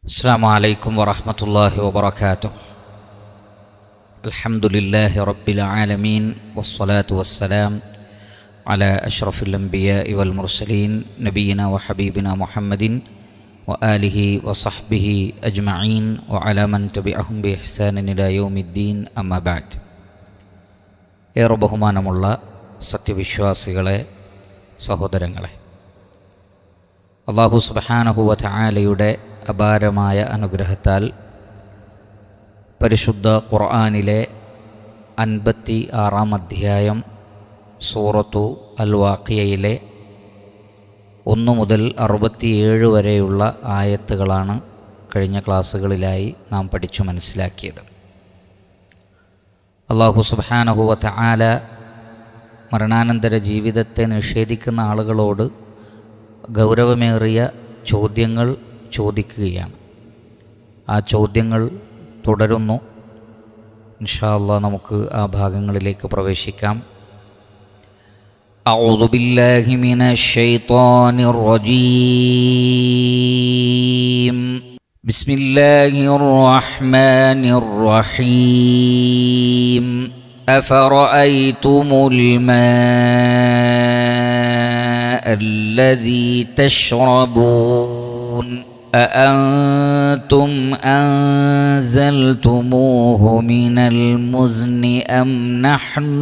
അസ്സലാമു അലൈക്കും വറഹ്മത്തുള്ളാഹി വബറകാതുഹു. അൽഹംദുലില്ലാഹി റബ്ബിൽ ആലമീൻ വസ്സലാത്തു വസ്സലാം അലാ അഷ്റഫിൽ അംബിയാഇ വൽ മുർസലീൻ നബിയിനാ വഹബീബിനാ മുഹമ്മദിൻ വആലിഹി വസഹ്ബിഹി അജ്മഈൻ വഅലാ മൻ തബിഅഹും ബിഇഹ്സാനിൻ ഇലാ യൗമിദ്ദീൻ അമ്മാ ബഅദ്. ഏറെ ബഹുമാനമുള്ള സത്യവിശ്വാസികളെ, സഹോദരങ്ങളെ, അല്ലാഹു സുബ്ഹാനഹു വ തആലയുടെ അപാരമായ അനുഗ്രഹത്താൽ പരിശുദ്ധ ഖുർആനിലെ 56-ാം അധ്യായം സൂറത്തു അൽ വാഖിയയിലെ 1 മുതൽ 67 വരെയുള്ള ആയത്തുകളാണ് കഴിഞ്ഞ ക്ലാസ്സുകളിലായി നാം പഠിച്ചു മനസ്സിലാക്കിയത്. അല്ലാഹു സുബ്ഹാനഹു വ തആല മരണാനന്തര ജീവിതത്തെ നിഷേധിക്കുന്ന ആളുകളോട് ഗൗരവമേറിയ ചോദ്യങ്ങൾ ചോദിക്കുകയാണ്. ആ ചോദ്യങ്ങൾ തുടരുന്നു. ഇൻഷാ അല്ലാഹ് നമുക്ക് ആ ഭാഗങ്ങളിലേക്ക് പ്രവേശിക്കാം. അഊദു ബില്ലാഹി മിനശ് ശൈത്വാനിർ റജീം. ബിസ്മില്ലാഹിർ റഹ്മാനിർ റഹീം. അഫറഅയ്തുമുൽ മാഅ الذي تشربون أأنتم أنزلتموه من المزن أم نحن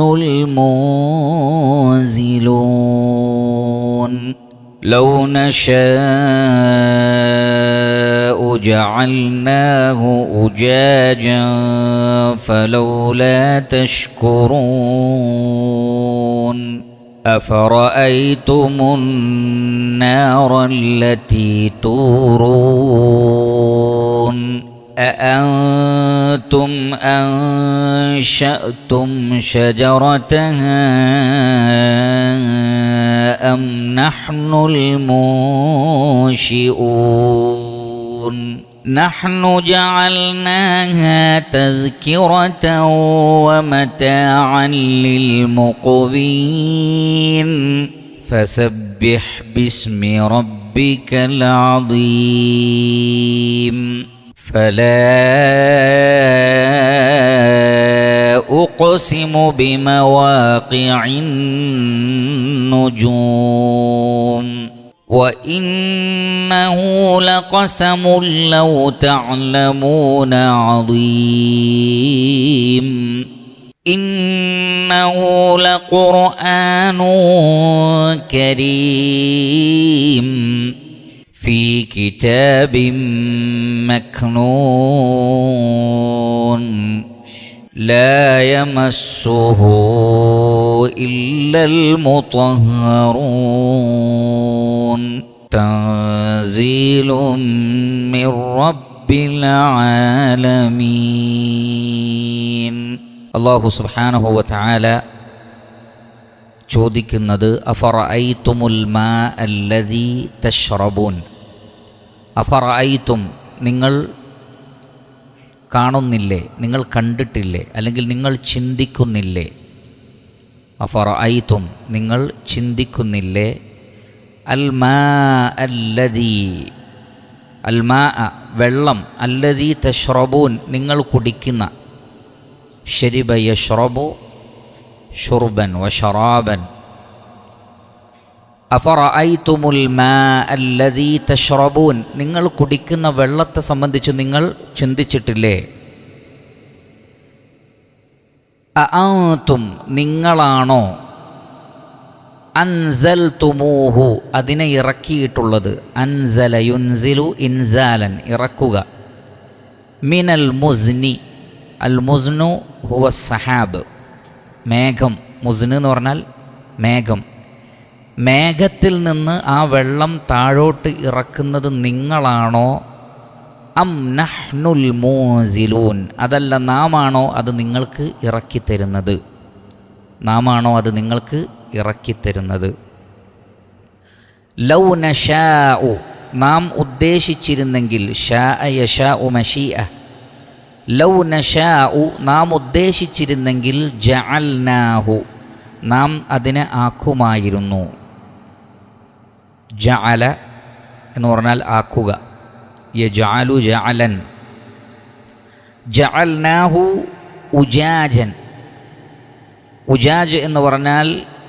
المنزلون لو نشاء جعلناه أجاجا فلولا تشكرون أفرأيتم النار التي تورون أأنتم أنشأتم شجرتها أم نحن المنشئون نحن جعلناها تذكرة ومتاعا للمقوين فسبح باسم ربك العظيم فلا أقسم بمواقع النجوم وإنه لقسم لو تعلمون عظيم إنه لقرآن كريم في كتاب مكنون لا يمسه إلا المطهرون تنزيل من رب العالمين. അല്ലാഹു സുബ്ഹാനഹു വ തആല ചോദിക്കുന്നത് അഫറഅയ്തുമുൽ മാ അല്ലദീ തശ്റബൂൻ. അഫറഅയ്തും, നിങ്ങൾ കാണുന്നില്ലേ, നിങ്ങൾ കണ്ടിട്ടില്ലേ, അല്ലെങ്കിൽ നിങ്ങൾ ചിന്തിക്കുന്നില്ലേ? അഫറഅയ്തും, നിങ്ങൾ ചിന്തിക്കുന്നില്ലേ? അൽ മാ അല്ലദീ, അൽ മാ വെള്ളം, അല്ലദീ തശ്റബൂൻ നിങ്ങൾ കുടിക്കുന്ന. ശരിബ യശ്റബു ശുർബൻ വശറാബൻ. അഫറഅയ്തുമുൽ മാ അല്ലദീ തശ്റബൂൻ നിങ്ങൾ കുടിക്കുന്ന വെള്ളത്തെ സംബന്ധിച്ച് നിങ്ങൾ ചിന്തിച്ചിട്ടില്ലേ? അഅൻതും നിങ്ങളാണോ, അൻസൽതുമൂഹു അതിനെ ഇറക്കിയിട്ടുള്ളത്, അൻസല യുൻസിലു ഇൻസാലൻ ഇറക്കുക, മിനൽ മുസ്നി അൽ മുസ്നു ഹുവ സഹാബ് മേഘം, മുസ്ന് എന്ന് പറഞ്ഞാൽ മേഘം, മേഘത്തിൽ നിന്ന് ആ വെള്ളം താഴോട്ട് ഇറക്കുന്നത് നിങ്ങളാണോ? അം നഹ്നുൽ മൂസിലൂൻ അതല്ല, നാമാണോ അത് നിങ്ങൾക്ക് ഇറക്കിത്തരുന്നത്, നാമാണോ അത് നിങ്ങൾക്ക് ഇറക്കിത്തരുന്നത്. ലൗ നശാഉ നാം ഉദ്ദേശിച്ചിരുന്നെങ്കിൽ, ശാഅ യശാഉ മശീഅ, ലൗ നശാഉ നാം ഉദ്ദേശിച്ചിരുന്നെങ്കിൽ, ജഅൽനാഹു നാം അതിനെ ആക്കുമായിരുന്നു. ജഅല എന്ന് പറഞ്ഞാൽ ആക്കുക, യജഅലു ജഅലൻ, ജഅൽനാഹു ഉജാജൻ. ഉജാജ് എന്ന് പറഞ്ഞാൽ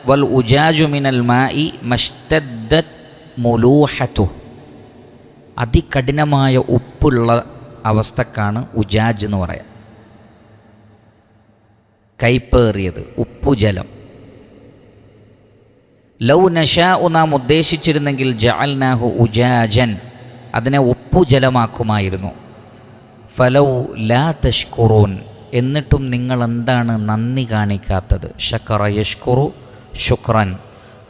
വൽ ഉജാജു മിനൽ മായി മഷ്തദ്ദത് മുലൂഹതു, അതികഠിനമായ ഉപ്പുള്ള അവസ്ഥക്കാണ് ഉജാജ് എന്ന് പറയാം. കൈപ്പേറിയത്, ഉപ്പുജലം. ലൗ നശാഉ, നാം ഉദ്ദേശിച്ചിരുന്നെങ്കിൽ ജഅൽനാഹു ഉജാജൻ, അതിനെ ഉപ്പുജലമാക്കുമായിരുന്നു. ഫലൗ ലാ തഷ്കുറൂൻ, എന്നിട്ടും നിങ്ങൾ എന്താണ് നന്ദി കാണിക്കാത്തത്? ശക്കറ യഷ്കുറു ശുക്രൻ,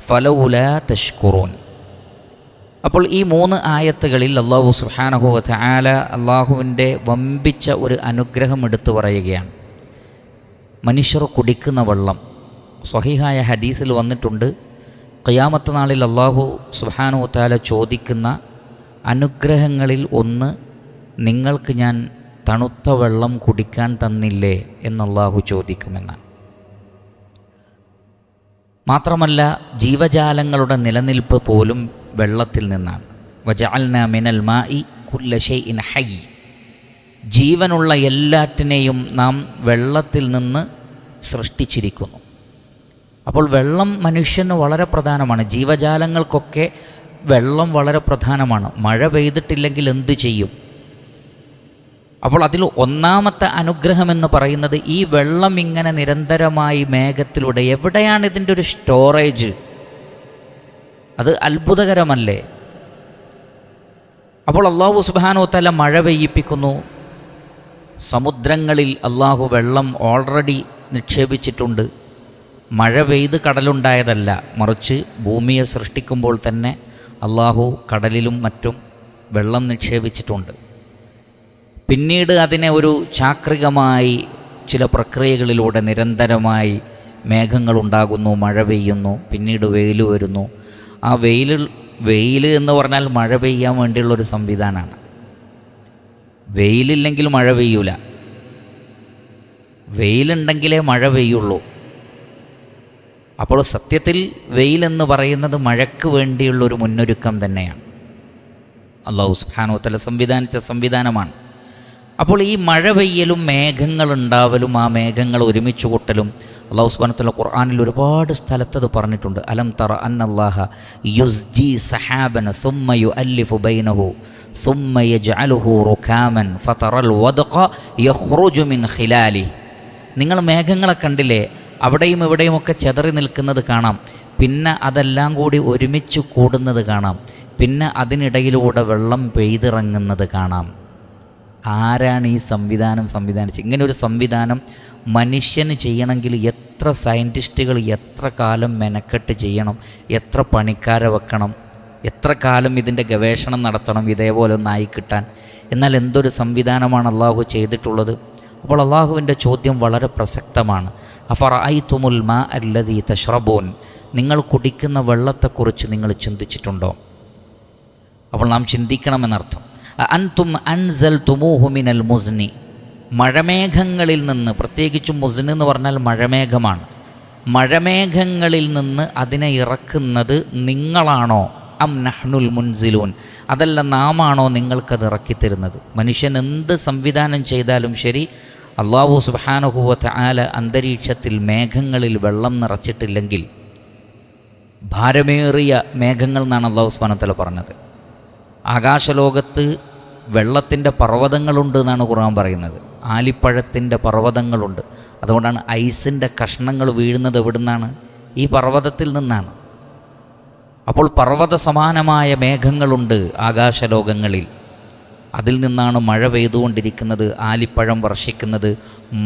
ഫലൗ ലാ തഷ്കുറൂൻ. അപ്പോൾ ഈ 3 ആയത്തുകളിൽ അല്ലാഹു സുബ്ഹാനഹു വ തആല അള്ളാഹുവിൻ്റെ വമ്പിച്ച ഒരു അനുഗ്രഹം എടുത്തു പറയുകയാണ്. മനുഷ്യർ കുടിക്കുന്ന വെള്ളം, സ്വഹീഹായ ഹദീസിൽ വന്നിട്ടുണ്ട്, ഖിയാമത്ത് നാളിൽ അല്ലാഹു സുബ്ഹാനഹു വ തആല ചോദിക്കുന്ന അനുഗ്രഹങ്ങളിൽ ഒന്ന്, നിങ്ങൾക്ക് ഞാൻ തണുത്ത വെള്ളം കുടിക്കാൻ തന്നില്ലേ എന്ന് അല്ലാഹു ചോദിക്കുമെന്നാണ്. മാത്രമല്ല ജീവജാലങ്ങളുടെ നിലനിൽപ്പ് പോലും വെള്ളത്തിൽ നിന്നാണ്. വജഅൽനാ മിനൽ മായി കുല്ല ഷൈഇൻ ഹയ്യ്, ജീവനുള്ള എല്ലാറ്റിനെയും നാം വെള്ളത്തിൽ നിന്ന് സൃഷ്ടിച്ചിരിക്കുന്നു. അപ്പോൾ വെള്ളം മനുഷ്യന് വളരെ പ്രധാനമാണ്. ജീവജാലങ്ങൾക്കൊക്കെ വെള്ളം വളരെ പ്രധാനമാണ്. മഴ പെയ്തിട്ടില്ലെങ്കിൽ എന്ത് ചെയ്യും? അപ്പോൾ അതിൽ ഒന്നാമത്തെ അനുഗ്രഹമെന്ന് പറയുന്നത് ഈ വെള്ളം ഇങ്ങനെ നിരന്തരമായി മേഘത്തിലൂടെ, എവിടെയാണ് ഇതിൻ്റെ ഒരു സ്റ്റോറേജ്? അത് അത്ഭുതകരമല്ലേ? അപ്പോൾ അല്ലാഹു സുബ്ഹാനഹു വ തആല മഴ പെയ്യിപ്പിക്കുന്നു. സമുദ്രങ്ങളിൽ അല്ലാഹു വെള്ളം ഓൾറെഡി നിക്ഷേപിച്ചിട്ടുണ്ട്. മഴ പെയ്ത് കടലുണ്ടായതല്ല, മറിച്ച് ഭൂമിയെ സൃഷ്ടിക്കുമ്പോൾ തന്നെ അല്ലാഹു കടലിലും മറ്റും വെള്ളം നിക്ഷേപിച്ചിട്ടുണ്ട്. പിന്നീട് അതിനെ ഒരു ചാക്രികമായി ചില പ്രക്രിയകളിലൂടെ നിരന്തരമായി മേഘങ്ങളുണ്ടാകുന്നു, മഴ പെയ്യുന്നു, പിന്നീട് വെയിൽ വരുന്നു. ആ വെയിൽ എന്ന് പറഞ്ഞാൽ മഴ പെയ്യാൻ വേണ്ടിയുള്ളൊരു സംവിധാനമാണ്. വെയിലില്ലെങ്കിൽ മഴ പെയ്യൂല, വെയിലുണ്ടെങ്കിലേ മഴ പെയ്യുള്ളൂ. അപ്പോൾ സത്യത്തിൽ വെയിലെന്ന് പറയുന്നത് മഴയ്ക്ക് വേണ്ടിയുള്ളൊരു മുന്നൊരുക്കം തന്നെയാണ്. അല്ലാഹു സുബ്ഹാനഹു വ തആല സംവിധാനിച്ച സംവിധാനമാണ്. അപ്പോൾ ഈ മഴ പെയ്യലും മേഘങ്ങളുണ്ടാവലും ആ മേഘങ്ങൾ ഒരുമിച്ച് കൂട്ടലും അല്ലാഹു സുബ്ഹാനഹു വ തആല ഖുർആനിൽ ഒരുപാട് സ്ഥലത്തത് പറഞ്ഞിട്ടുണ്ട്. അലം തറ അന്നല്ലാഹ യുസ്ജി സഹാബൻ സുമ്മ യുഅല്ലിഫു ബൈനഹു സുമ്മ യജ്അലുഹു റുകാമൻ ഫതറൽ വദ്ഖ യഖ്റുജു മിൻ ഖിലാലി. നിങ്ങൾ മേഘങ്ങളെ കണ്ടില്ലേ? അവിടെയും ഇവിടെയുമൊക്കെ ചെതറി നിൽക്കുന്നത് കാണാം, പിന്നെ അതെല്ലാം കൂടി ഒരുമിച്ച് കൂടുന്നത് കാണാം, പിന്നെ അതിനിടയിലൂടെ വെള്ളം പെയ്തിറങ്ങുന്നത് കാണാം. ആരാണ് ഈ സംവിധാനിച്ചത്? ഇങ്ങനെ ഒരു സംവിധാനം മനുഷ്യന് ചെയ്യണമെങ്കിൽ എത്ര സയൻറ്റിസ്റ്റുകൾ എത്ര കാലം മെനക്കെട്ട് ചെയ്യണം, എത്ര പണിക്കാരെ വെക്കണം, എത്ര കാലം ഇതിൻ്റെ ഗവേഷണം നടത്തണം ഇതേപോലെ ഒന്നായി കിട്ടാൻ. എന്നാൽ എന്തൊരു സംവിധാനമാണ് അള്ളാഹു ചെയ്തിട്ടുള്ളത്. അപ്പോൾ അള്ളാഹുവിൻ്റെ ചോദ്യം വളരെ പ്രസക്തമാണ്. അഫറഅയ്തുമുൽ മാ അല്ലദീ തശ്റബൂൻ, നിങ്ങൾ കുടിക്കുന്ന വെള്ളത്തെക്കുറിച്ച് നിങ്ങൾ ചിന്തിച്ചിട്ടുണ്ടോ? അപ്പോൾ നാം ചിന്തിക്കണമെന്നർത്ഥം. അൻതും അൻസൽതുമൂഹു മിനൽ മുസ്നി, മഴമേഘങ്ങളിൽ നിന്ന്, പ്രത്യേകിച്ചും മുസ്നി എന്ന് പറഞ്ഞാൽ മഴമേഘമാണ്, മഴമേഘങ്ങളിൽ നിന്ന് അതിനെ ഇറക്കുന്നത് നിങ്ങളാണോ? അം നഹ്നുൽ മുൻസിലൂൻ, അതല്ല നാമാണോ നിങ്ങൾക്കത് ഇറക്കിത്തരുന്നത്? മനുഷ്യൻ എന്ത് സംവിധാനം ചെയ്താലും ശരി, അല്ലാഹു സുബ്ഹാനഹു വ തആല അന്തരീക്ഷത്തിൽ മേഘങ്ങളിൽ വെള്ളം നിറച്ചിട്ടില്ലെങ്കിൽ, ഭാരമേറിയ മേഘങ്ങൾ എന്നാണ് അല്ലാഹു സുബ്ഹാനഹു വ തആല പറഞ്ഞത്. ആകാശലോകത്ത് വെള്ളത്തിൻ്റെ പർവ്വതങ്ങളുണ്ട് എന്നാണ് ഖുർആൻ പറയുന്നത്. ആലിപ്പഴത്തിൻ്റെ പർവ്വതങ്ങളുണ്ട്. അതുകൊണ്ടാണ് ഐസിൻ്റെ കഷ്ണങ്ങൾ വീഴുന്നത് എവിടുന്നാണ്? ഈ പർവ്വതത്തിൽ നിന്നാണ്. അപ്പോൾ പർവ്വത സമാനമായ മേഘങ്ങളുണ്ട് ആകാശലോകങ്ങളിൽ. അതിൽ നിന്നാണ് മഴ പെയ്തുകൊണ്ടിരിക്കുന്നത്, ആലിപ്പഴം വർഷിക്കുന്നത്,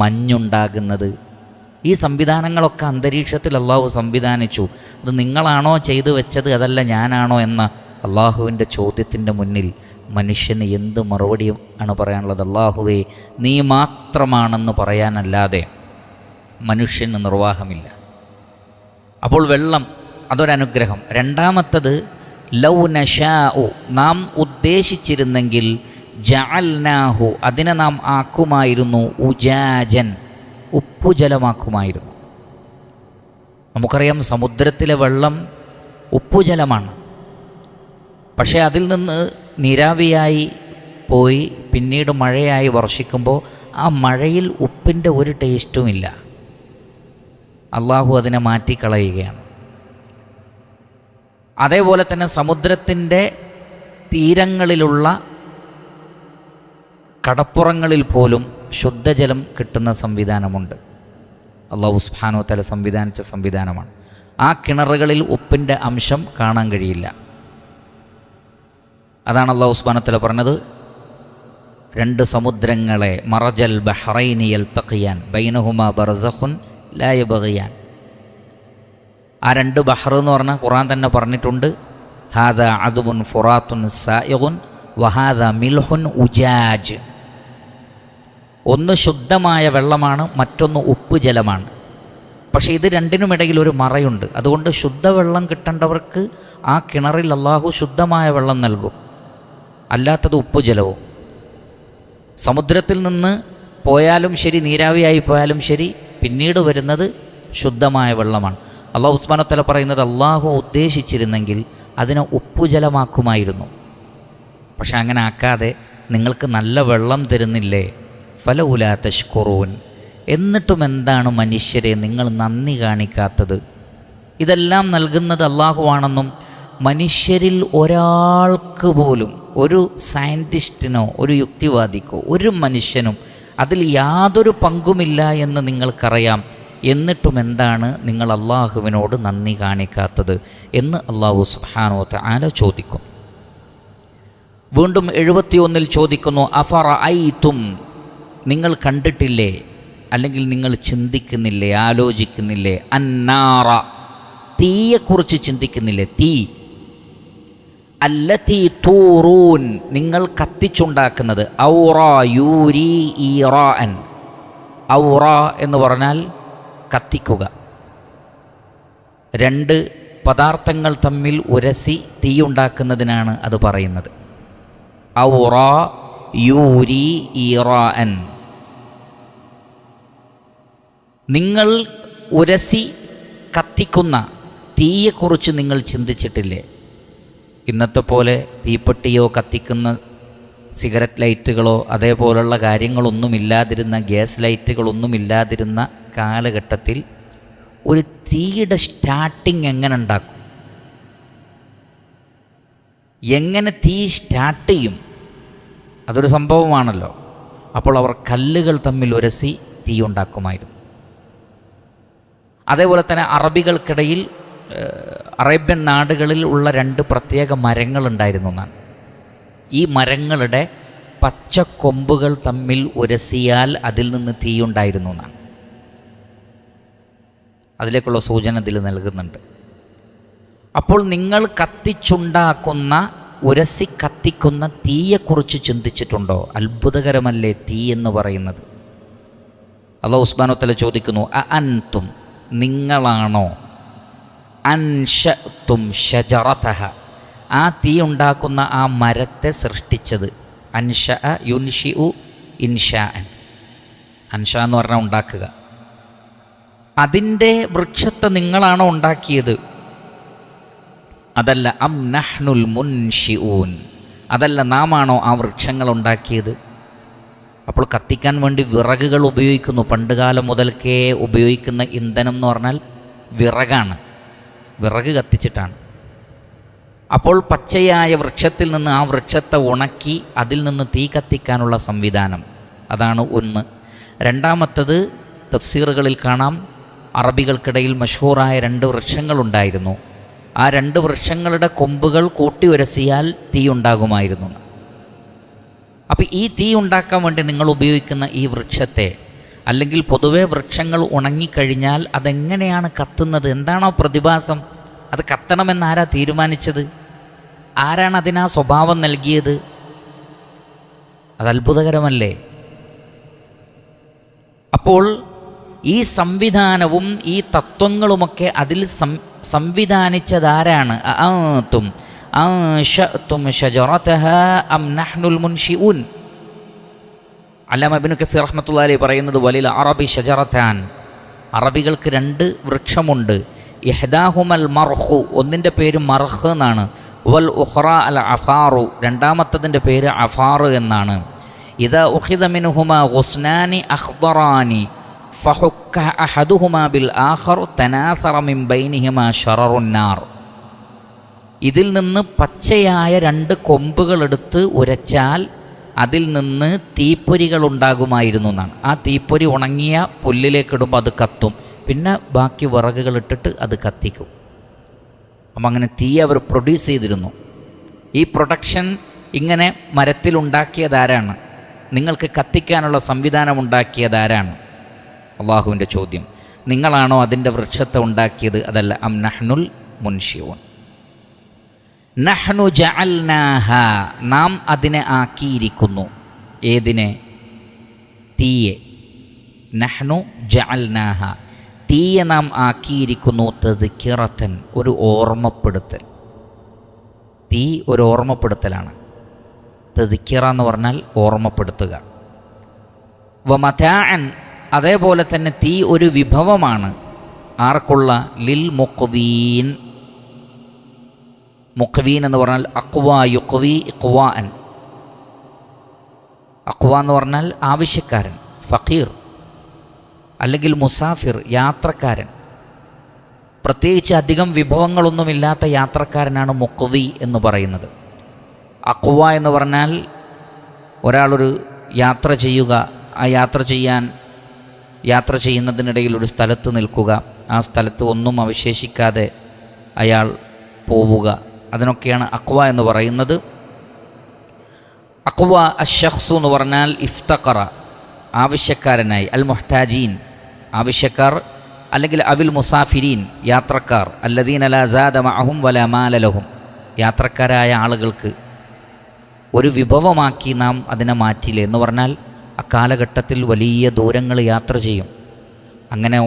മഞ്ഞുണ്ടാകുന്നത്. ഈ സംവിധാനങ്ങളൊക്കെ അന്തരീക്ഷത്തിൽ അള്ളാഹു സംവിധാനിച്ചു. അത് നിങ്ങളാണോ ചെയ്തു വെച്ചത്, അതല്ല ഞാനാണോ എന്ന അള്ളാഹുവിൻ്റെ ചോദ്യത്തിൻ്റെ മുന്നിൽ മനുഷ്യന് എന്ത് മറുപടി ആണ് പറയാനുള്ളത്? അള്ളാഹുവേ, നീ മാത്രമാണെന്ന് പറയാനല്ലാതെ മനുഷ്യന് നിർവാഹമില്ല. അപ്പോൾ വെള്ളം അതൊരനുഗ്രഹം. രണ്ടാമത്തത് ലൗ നശാഉ, നാം ഉദ്ദേശിച്ചിരുന്നെങ്കിൽ, ജഅൽനാഹു, അതിനെ നാം ആക്കുമായിരുന്നു, ഉജാജൻ, ഉപ്പുജലമാക്കുമായിരുന്നു. നമുക്കറിയാം സമുദ്രത്തിലെ വെള്ളം ഉപ്പുജലമാണ്. പക്ഷേ അതിൽ നിന്ന് നീരാവിയായി പോയി പിന്നീട് മഴയായി വർഷിക്കുമ്പോൾ ആ മഴയിൽ ഉപ്പിൻ്റെ ഒരു ടേസ്റ്റുമില്ല. അള്ളാഹു അതിനെ മാറ്റിക്കളയുകയാണ്. അതേപോലെ തന്നെ സമുദ്രത്തിൻ്റെ തീരങ്ങളിലുള്ള കടപ്പുറങ്ങളിൽ പോലും ശുദ്ധജലം കിട്ടുന്ന സംവിധാനമുണ്ട്. അള്ളാഹു സുബ്ഹാനഹു വ തആല സംവിധാനിച്ച സംവിധാനമാണ്. ആ കിണറുകളിൽ ഉപ്പിൻ്റെ അംശം കാണാൻ കഴിയില്ല. അതാണ് അള്ളാഹു സുബ്ഹാനഹു വ തആല പറഞ്ഞത്, രണ്ട് സമുദ്രങ്ങളെ മറജൽ ബഹ്റൈനി യൽതഖിയാൻ ബൈനഹുമാ ബർസഖുൻ ലാ യബ്ഗിയാൻ. ആ രണ്ട് ബഹ്ർ എന്ന് പറഞ്ഞാൽ ഖുർആൻ തന്നെ പറഞ്ഞിട്ടുണ്ട്, ഹാദാ അദ്ബുൻ ഫുറാത്തുൻ സായിഗുൻ വഹാദാ മിൽഹുൻ ഉജാജ്. ഒന്ന് ശുദ്ധമായ വെള്ളമാണ്, മറ്റൊന്ന് ഉപ്പ് ജലമാണ്. പക്ഷേ ഇത് രണ്ടിനുമിടയിൽ ഒരു മറയുണ്ട്. അതുകൊണ്ട് ശുദ്ധവെള്ളം കിട്ടേണ്ടവർക്ക് ആ കിണറിൽ അള്ളാഹു ശുദ്ധമായ വെള്ളം നൽകും, അല്ലാത്തത് ഉപ്പ് ജലവും. സമുദ്രത്തിൽ നിന്ന് പോയാലും ശരി, നീരാവിയായി പോയാലും ശരി, പിന്നീട് വരുന്നത് ശുദ്ധമായ വെള്ളമാണ്. അള്ളാഹു സുബ്ഹാനഹു വ തആല പറയുന്നത്, അള്ളാഹു ഉദ്ദേശിച്ചിരുന്നെങ്കിൽ അതിനെ ഉപ്പുജലമാക്കുമായിരുന്നു. പക്ഷെ അങ്ങനെ ആക്കാതെ നിങ്ങൾക്ക് നല്ല വെള്ളം തരുന്നില്ലേ, ഫലൗലാ തശ്കുറൂൻ. എന്നിട്ടും എന്താണ് മനുഷ്യരെ നിങ്ങൾ നന്ദി കാണിക്കാത്തത്? ഇതെല്ലാം നൽകുന്നത് അള്ളാഹുവാണെന്നും മനുഷ്യരിൽ ഒരാൾക്ക് പോലും, ഒരു സയൻറ്റിസ്റ്റിനോ ഒരു യുക്തിവാദിക്കോ ഒരു മനുഷ്യനും അതിൽ യാതൊരു പങ്കുമില്ല എന്ന് നിങ്ങൾക്കറിയാം. എന്നിട്ടും എന്താണ് നിങ്ങൾ അള്ളാഹുവിനോട് നന്ദി കാണിക്കാത്തത് എന്ന് അള്ളാഹു സുബ്ഹാനഹു വ തആല ചോദിക്കും. വീണ്ടും 71-ൽ ചോദിക്കുന്നു, അഫറഅയ്തും, നിങ്ങൾ കണ്ടിട്ടില്ലേ, അല്ലെങ്കിൽ നിങ്ങൾ ചിന്തിക്കുന്നില്ലേ, ആലോചിക്കുന്നില്ലേ, അന്നാറ, തീയെക്കുറിച്ച് ചിന്തിക്കുന്നില്ലേ? തീ അല്ലതീ തൂറൂൻ, നിങ്ങൾ കത്തിച്ചുണ്ടാക്കുന്നത്. ഔറ യൂരി ഈറാൻ. ഔറ എന്ന് പറഞ്ഞാൽ കത്തിക്കുക. രണ്ട് പദാർത്ഥങ്ങൾ തമ്മിൽ ഉരസി തീയുണ്ടാക്കുന്നതിനാണ് അത് പറയുന്നത്. ഔറ യൂരി ഈറാൻ. നിങ്ങൾ ഉരസി കത്തിക്കുന്ന തീയെക്കുറിച്ച് നിങ്ങൾ ചിന്തിച്ചിട്ടില്ലേ? ഇന്നത്തെ പോലെ തീപ്പെട്ടിയോ കത്തിക്കുന്ന സിഗരറ്റ് ലൈറ്റുകളോ അതേപോലുള്ള കാര്യങ്ങളൊന്നുമില്ലാതിരുന്ന, ഗ്യാസ് ലൈറ്റുകളൊന്നുമില്ലാതിരുന്ന കാലഘട്ടത്തിൽ ഒരു തീയുടെ സ്റ്റാർട്ടിങ് എങ്ങനെ ഉണ്ടാക്കും? എങ്ങനെ തീ സ്റ്റാർട്ട് ചെയ്യും? അതൊരു സംഭവമാണല്ലോ. അപ്പോൾ അവർ കല്ലുകൾ തമ്മിൽ ഉരസി തീ ഉണ്ടാക്കുമായിരുന്നു. അതേപോലെ തന്നെ അറബികൾക്കിടയിൽ, അറേബ്യൻ നാടുകളിൽ ഉള്ള രണ്ട് പ്രത്യേക മരങ്ങളുണ്ടായിരുന്നു എന്നാണ്. ഈ മരങ്ങളുടെ പച്ചക്കൊമ്പുകൾ തമ്മിൽ ഉരസിയാൽ അതിൽ നിന്ന് തീയുണ്ടായിരുന്നു എന്നാണ്. അതിലേക്കുള്ള സൂചന ഇതിൽ നൽകുന്നുണ്ട്. അപ്പോൾ നിങ്ങൾ കത്തിച്ചുണ്ടാക്കുന്ന, ഉരസി കത്തിക്കുന്ന തീയെക്കുറിച്ച് ചിന്തിച്ചിട്ടുണ്ടോ? അത്ഭുതകരമല്ലേ തീ എന്ന് പറയുന്നത്? അല്ലാഹു സുബ്ഹാനഹു വ തആല ചോദിക്കുന്നു, അഅൻതും, നിങ്ങളാണോ, അൻശഅ്തും ഷജറതഹ, ആ തീ ഉണ്ടാക്കുന്ന ആ മരത്തെ സൃഷ്ടിച്ചത്? അൻശഅ യുൻഷിഉ ഇൻഷാഅൻ. അൻഷ എന്ന് പറഞ്ഞാൽ ഉണ്ടാക്കുക. അതിൻ്റെ വൃക്ഷത്തെ നിങ്ങളാണോ ഉണ്ടാക്കിയത്? അതല്ല. അം നഹ്നുൽ മുൻഷിഊൻ, അതല്ല, നാം ആണോ ആ വൃക്ഷങ്ങൾ ഉണ്ടാക്കിയത്? അപ്പോൾ കത്തിക്കാൻ വേണ്ടി വിറകുകൾ ഉപയോഗിക്കുന്നു. പണ്ടുകാലം മുതൽക്കേ ഉപയോഗിക്കുന്ന ഇന്ധനം എന്ന് പറഞ്ഞാൽ വിറകാണ്. വിറക് കത്തിച്ചിട്ടാണ്. അപ്പോൾ പച്ചയായ വൃക്ഷത്തിൽ നിന്ന് ആ വൃക്ഷത്തെ ഉണക്കി അതിൽ നിന്ന് തീ കത്തിക്കാനുള്ള സംവിധാനം, അതാണ് ഒന്ന്. രണ്ടാമത്തത്, തഫ്സീറുകളിൽ കാണാം, അറബികൾക്കിടയിൽ മഷ്ഹൂറായ രണ്ട് വൃക്ഷങ്ങളുണ്ടായിരുന്നു. ആ രണ്ട് വൃക്ഷങ്ങളുടെ കൊമ്പുകൾ കൂട്ടി ഉരസിയാൽ തീ ഉണ്ടാകുമായിരുന്നു. അപ്പോൾ ഈ തീ ഉണ്ടാക്കാൻ വേണ്ടി നിങ്ങൾ ഉപയോഗിക്കുന്ന ഈ വൃക്ഷത്തെ, അല്ലെങ്കിൽ പൊതുവെ വൃക്ഷങ്ങൾ ഉണങ്ങിക്കഴിഞ്ഞാൽ അതെങ്ങനെയാണ് കത്തുന്നത്? എന്താണോ പ്രതിഭാസം? അത് കത്തണമെന്ന് ആരാ തീരുമാനിച്ചത്? ആരാണ് അതിനാ സ്വഭാവം നൽകിയത്? അത് അത്ഭുതകരമല്ലേ? അപ്പോൾ ഈ സംവിധാനവും ഈ തത്വങ്ങളുമൊക്കെ അതിൽ സംവിധാനിച്ചതാരാണ്? അഅൻതും അൻശഅ്തും ഷജറതഹ അം നഹ്നുൽ മുൻഷിഊൻ. അല്ലാമ ഇബ്നു കസീർ റഹ്മത്തുള്ളാഹി അലൈഹി പറയുന്നത്, വലിൽ അറബി ഷജറതാൻ, അറബികൾക്ക് രണ്ട് വൃക്ഷമുണ്ട്. ഇഹ്ദാഹുമൽ മർഖു, ഒന്നിൻ്റെ പേര് മർഖ് എന്നാണ്. വൽ ഉഖ്റ അൽ അഫാറു, രണ്ടാമത്തതിൻ്റെ പേര് അഫാർ എന്നാണ്. ഇദാ ഉഖിദ മിൻഹുമാ ഗുസ്നാനി അഖ്ദറാനി ഫഹുക്ക അഹദുഹുമാ ബിൽ ആഖർ തനാസറ മിൻ ബൈനിഹിമാ ശററുൻ നാർ. ഇതിൽ നിന്ന് പച്ചയായ രണ്ട് കൊമ്പുകളെടുത്ത് ഉരച്ചാൽ അതിൽ നിന്ന് തീപ്പൊരികൾ ഉണ്ടാകുമായിരുന്നു എന്നാണ്. ആ തീപ്പൊരി ഉണങ്ങിയ പുല്ലിലേക്കിടുമ്പോൾ അത് കത്തും, പിന്നെ ബാക്കി വിറകുകൾ ഇട്ടിട്ട് അത് കത്തിക്കും. അപ്പം അങ്ങനെ തീ അവർ പ്രൊഡ്യൂസ് ചെയ്തിരുന്നു. ഈ പ്രൊഡക്ഷൻ ഇങ്ങനെ മരത്തിലുണ്ടാക്കിയതാരാണ്? നിങ്ങൾക്ക് കത്തിക്കാനുള്ള സംവിധാനം ഉണ്ടാക്കിയതാരാണ്? അള്ളാഹുവിൻ്റെ ചോദ്യം. നിങ്ങളാണോ അതിൻ്റെ വൃക്ഷത്തെ ഉണ്ടാക്കിയത്? അതല്ല. അം നഹ്നുൽ മുൻഷിഊൻ. നഹ്നു ജഅൽനാഹ, നാം അതിനെ ആക്കിയിരിക്കുന്നു. ഏതിനെ? തീയെ. നഹ്നു ജഅൽനാഹ, തീയെ നാം ആക്കിയിരിക്കുന്നു. തദ്കിറത്തൻ, ഒരു ഓർമ്മപ്പെടുത്തൽ. തീ ഒരു ഓർമ്മപ്പെടുത്തലാണ്. തദ്കിറ എന്ന് പറഞ്ഞാൽ ഓർമ്മപ്പെടുത്തുക. വമതാഅൻ, അതേപോലെ തന്നെ തീ ഒരു വിഭവമാണ്. ആർക്കുള്ള? ലിൽ മുഖ്വീൻ. മുഖ്വീൻ എന്ന് പറഞ്ഞാൽ അഖ്വാ യുഖ്വി ഇഖ്വാൻ. അഖ്വാ എന്ന് പറഞ്ഞാൽ ആവശ്യക്കാരൻ, ഫഖീർ, അല്ലെങ്കിൽ മുസാഫിർ, യാത്രക്കാരൻ. പ്രത്യേകിച്ച് അധികം വിഭവങ്ങളൊന്നുമില്ലാത്ത യാത്രക്കാരനാണ് മുഖ്വി എന്ന് പറയുന്നത്. അഖ്വാ എന്ന് പറഞ്ഞാൽ ഒരാളൊരു യാത്ര ചെയ്യുക, ആ യാത്ര ചെയ്യുന്നതിനിടയിൽ ഒരു സ്ഥലത്ത് നിൽക്കുക, ആ സ്ഥലത്ത് ഒന്നും അവശേഷിക്കാതെ അയാൾ പോവുക, അതിനൊക്കെയാണ് അഖ്വ എന്ന് പറയുന്നത്. അഖ്വ അഷ്ഷഖ്സു എന്ന് പറഞ്ഞാൽ ഇഫ്തഖറ, ആവശ്യക്കാരനായി. അൽ മുഹ്താജീൻ, ആവശ്യക്കാർ, അല്ലെങ്കിൽ അവിൽ മുസാഫിരീൻ, യാത്രക്കാർ. അല്ലദീന ലാ സാദ മഅഹും വലാ മാല ലഹും, യാത്രക്കാരായ ആളുകൾക്ക് ഒരു വിഭവമാക്കി നാം അതിനെ മാറ്റിയില്ലേ എന്ന് പറഞ്ഞാൽ അക്കാലഘട്ടത്തിൽ വലിയ ദൂരങ്ങൾ യാത്ര ചെയ്യും. അങ്ങനെ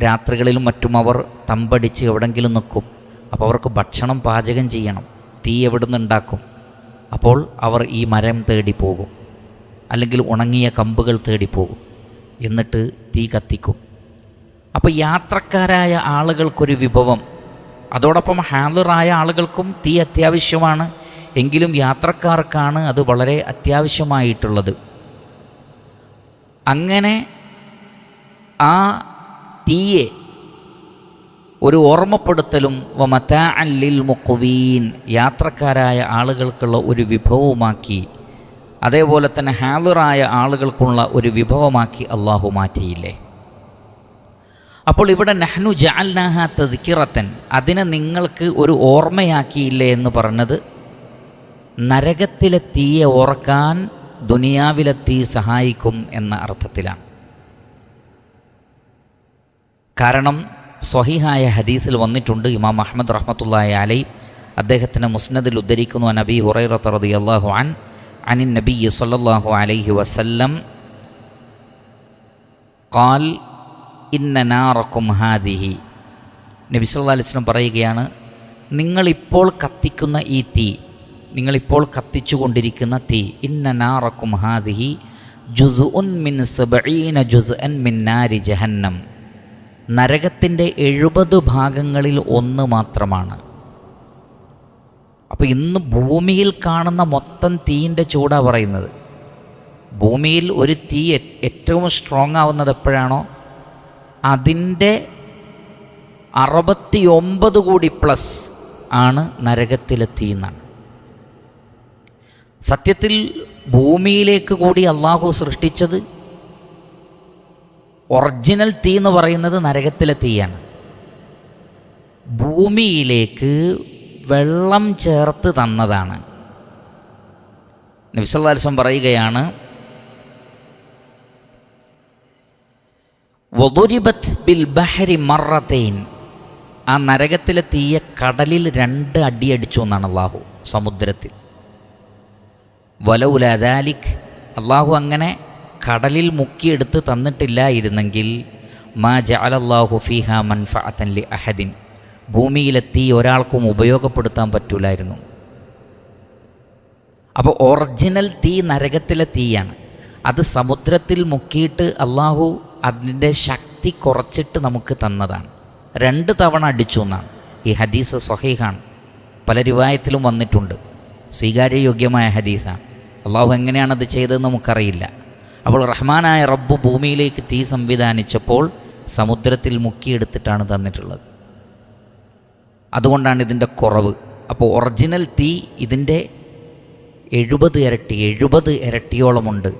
രാത്രികളിലും മറ്റും അവർ തമ്പടിച്ച് എവിടെങ്കിലും നിൽക്കും. അപ്പോൾ അവർക്ക് ഭക്ഷണം പാചകം ചെയ്യണം. തീ എവിടുന്ന് ഉണ്ടാക്കും? അപ്പോൾ അവർ ഈ മരം തേടി പോകും, അല്ലെങ്കിൽ ഉണങ്ങിയ കമ്പുകൾ തേടി പോകും, എന്നിട്ട് തീ കത്തിക്കും. അപ്പോൾ യാത്രക്കാരായ ആളുകൾക്കൊരു വിഭവം, അതോടൊപ്പം ഹാദിറായ ആളുകൾക്കും തീ അത്യാവശ്യമാണ്. എങ്കിലും യാത്രക്കാർക്കാണ് അത് വളരെ അത്യാവശ്യമായിട്ടുള്ളത്. അങ്ങനെ ആ തീയെ ഒരു ഓർമ്മപ്പെടുത്തലും വമതാഅൻ ലിൽ മുഖ്വീൻ, യാത്രക്കാരായ ആളുകൾക്കുള്ള ഒരു വിഭവമാക്കി, അതേപോലെ തന്നെ ഹാദിറായ ആളുകൾക്കുള്ള ഒരു വിഭവമാക്കി അള്ളാഹു മാറ്റിയില്ലേ? അപ്പോൾ ഇവിടെ നഹ്നു ജഅൽനാഹ തദ്കിറത്തൻ, അതിനെ നിങ്ങൾക്ക് ഒരു ഓർമ്മയാക്കിയില്ലേ എന്ന് പറഞ്ഞത് നരകത്തിലെ തീയെ ഓർക്കാൻ ദുനിയാവിലെ തീ സഹായിക്കും എന്ന അർത്ഥത്തിലാണ്. കാരണം സ്വഹീഹായ ഹദീസിൽ വന്നിട്ടുണ്ട്. ഇമാം അഹ്മദ് റഹ്മത്തുള്ളാഹി അലൈഹി അദ്ദേഹത്തിൻ്റെ മുസ്നദിൽ ഉദ്ധരിക്കുന്നു. നബി ഹുറൈറ റളിയല്ലാഹു അനിൻ നബി സല്ലല്ലാഹു അലൈഹി വസല്ലം ഖാൽ ഇന്ന നാറക്കും ഹാദിഹി, നബി സല്ലല്ലാഹു അലൈഹി വസല്ലം പറയുകയാണ്, നിങ്ങളിപ്പോൾ കത്തിക്കുന്ന ഈ തീ, നിങ്ങളിപ്പോൾ കത്തിച്ചുകൊണ്ടിരിക്കുന്ന തീ, ഇന്ന നാറക്കും ഹാദിഹി ജുസ്ഉൻ മിൻ 70 ജുസ്അൻ മിൻ നാരി ജഹന്നം, നരകത്തിൻ്റെ 70 ഭാഗങ്ങളിൽ ഒന്ന് മാത്രമാണ്. അപ്പോൾ ഇന്ന് ഭൂമിയിൽ കാണുന്ന മൊത്തം തീയിൻ്റെ ചൂടാണ് പറയുന്നത്. ഭൂമിയിൽ ഒരു തീ ഏറ്റവും സ്ട്രോങ് ആവുന്നത് എപ്പോഴാണോ അതിൻ്റെ 69 കൂടി പ്ലസ് ആണ് നരകത്തിലെ തീ എന്നാണ്. സത്യത്തിൽ ഭൂമിയിലേക്ക് കൂടി അള്ളാഹു സൃഷ്ടിച്ചത് ഒറിജിനൽ തീ എന്ന് പറയുന്നത് നരകത്തിലെ തീയാണ്. ഭൂമിയിലേക്ക് വെള്ളം ചേർത്ത് തന്നതാണ്. നബി സല്ലല്ലാഹു അലൈഹി വസല്ലം പറയുകയാണ്, വദുരിബത് ബിൽ ബഹരി മറത്തൈൻ, ആ നരകത്തിലെ തീയെ കടലിൽ 2 അടിയടിച്ചു എന്നാണ് അള്ളാഹു, സമുദ്രത്തിൽ. വലൗല ദാലിക്, അള്ളാഹു അങ്ങനെ കടലിൽ മുക്കിയെടുത്ത് തന്നിട്ടില്ലായിരുന്നെങ്കിൽ മാ ജഅലല്ലാഹു ഫീഹാ മൻഫഅതൻ ലി അഹദിൻ, ഭൂമിയിലെ തീ ഒരാൾക്കും ഉപയോഗപ്പെടുത്താൻ പറ്റൂലായിരുന്നു. അപ്പോൾ ഒറിജിനൽ തീ നരകത്തിലെ തീയാണ്. അത് സമുദ്രത്തിൽ മുക്കിയിട്ട് അള്ളാഹു അതിൻ്റെ ശക്തി കുറച്ചിട്ട് നമുക്ക് തന്നതാണ്. 2 തവണ അടിച്ചു എന്നാണ്. ഈ ഹദീസ് സ്വഹീഹാണ്. പല റിവായത്തിലും വന്നിട്ടുണ്ട്. സ്വീകാര്യയോഗ്യമായ ഹദീസാണ്. അള്ളാഹു എങ്ങനെയാണത് ചെയ്തതെന്ന് നമുക്കറിയില്ല. അപ്പോൾ റഹ്മാനായ റബ്ബ് ഭൂമിയിലേക്ക് തീ സംവിധാനിച്ചപ്പോൾ സമുദ്രത്തിൽ മുക്കിയെടുത്തിട്ടാണ് തന്നിട്ടുള്ളത്. അതുകൊണ്ടാണ് ഇതിൻ്റെ കുറവ്. അപ്പോൾ ഒറിജിനൽ തീ ഇതിൻ്റെ 70 ഇരട്ടിയോളമുണ്ട്.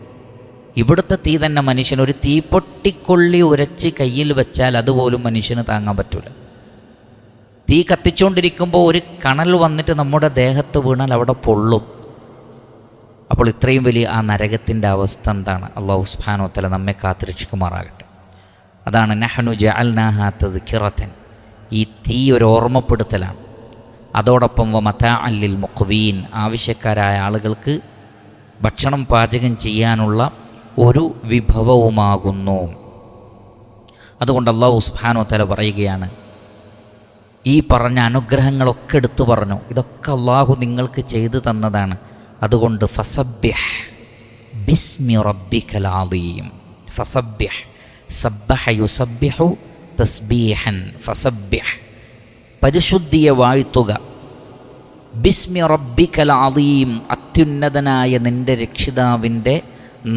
ഇവിടുത്തെ തീ തന്നെ മനുഷ്യനൊരു തീപ്പൊട്ടിക്കൊള്ളി ഉരച്ച് കയ്യിൽ വെച്ചാൽ അതുപോലും മനുഷ്യന് താങ്ങാൻ പറ്റില്ല. തീ കത്തിച്ചുകൊണ്ടിരിക്കുമ്പോൾ ഒരു കണൽ വന്നിട്ട് നമ്മുടെ ദേഹത്ത് വീണാൽ അവിടെ പൊള്ളും. അപ്പോൾ ഇത്രയും വലിയ ആ നരകത്തിൻ്റെ അവസ്ഥ എന്താണ്? അല്ലാഹു സുബ്ഹാനഹു വ തആല നമ്മെ കാത്തുരക്ഷിക്കുമാറാകട്ടെ. അതാണ് നഹ്നു ജഅൽനാഹാ തദ്കിറതൻ, ഈ തീ ഒരു ഓർമ്മപ്പെടുത്തലാണ്. അതോടൊപ്പം വമതാഅൻ ലിൽ മുഖ്വീൻ, ആവശ്യക്കാരായ ആളുകൾക്ക് ഭക്ഷണം പാചകം ചെയ്യാനുള്ള ഒരു വിഭവവുമാകുന്നു. അതുകൊണ്ട് അല്ലാഹു സുബ്ഹാനഹു വ തആല പറയുകയാണ്, ഈ പറഞ്ഞ അനുഗ്രഹങ്ങളൊക്കെ എടുത്തു പറഞ്ഞു, ഇതൊക്കെ അള്ളാഹു നിങ്ങൾക്ക് ചെയ്തു തന്നതാണ്. അതുകൊണ്ട് ഫസബ്ബിഹ് ബിസ്മി റബ്ബിക്കൽ അളീം. ഫസബ്ബിഹ്, സബ്ബഹ യുസബ്ബിഹു തസ്ബീഹൻ. ഫസബ്ബിഹ്, പരിശുദ്ധിയെ വാഴ്ത്തുക. ബിസ്മി റബ്ബിക്കൽ അളീം, അത്യുന്നതനായ നിൻ്റെ രക്ഷിതാവിൻ്റെ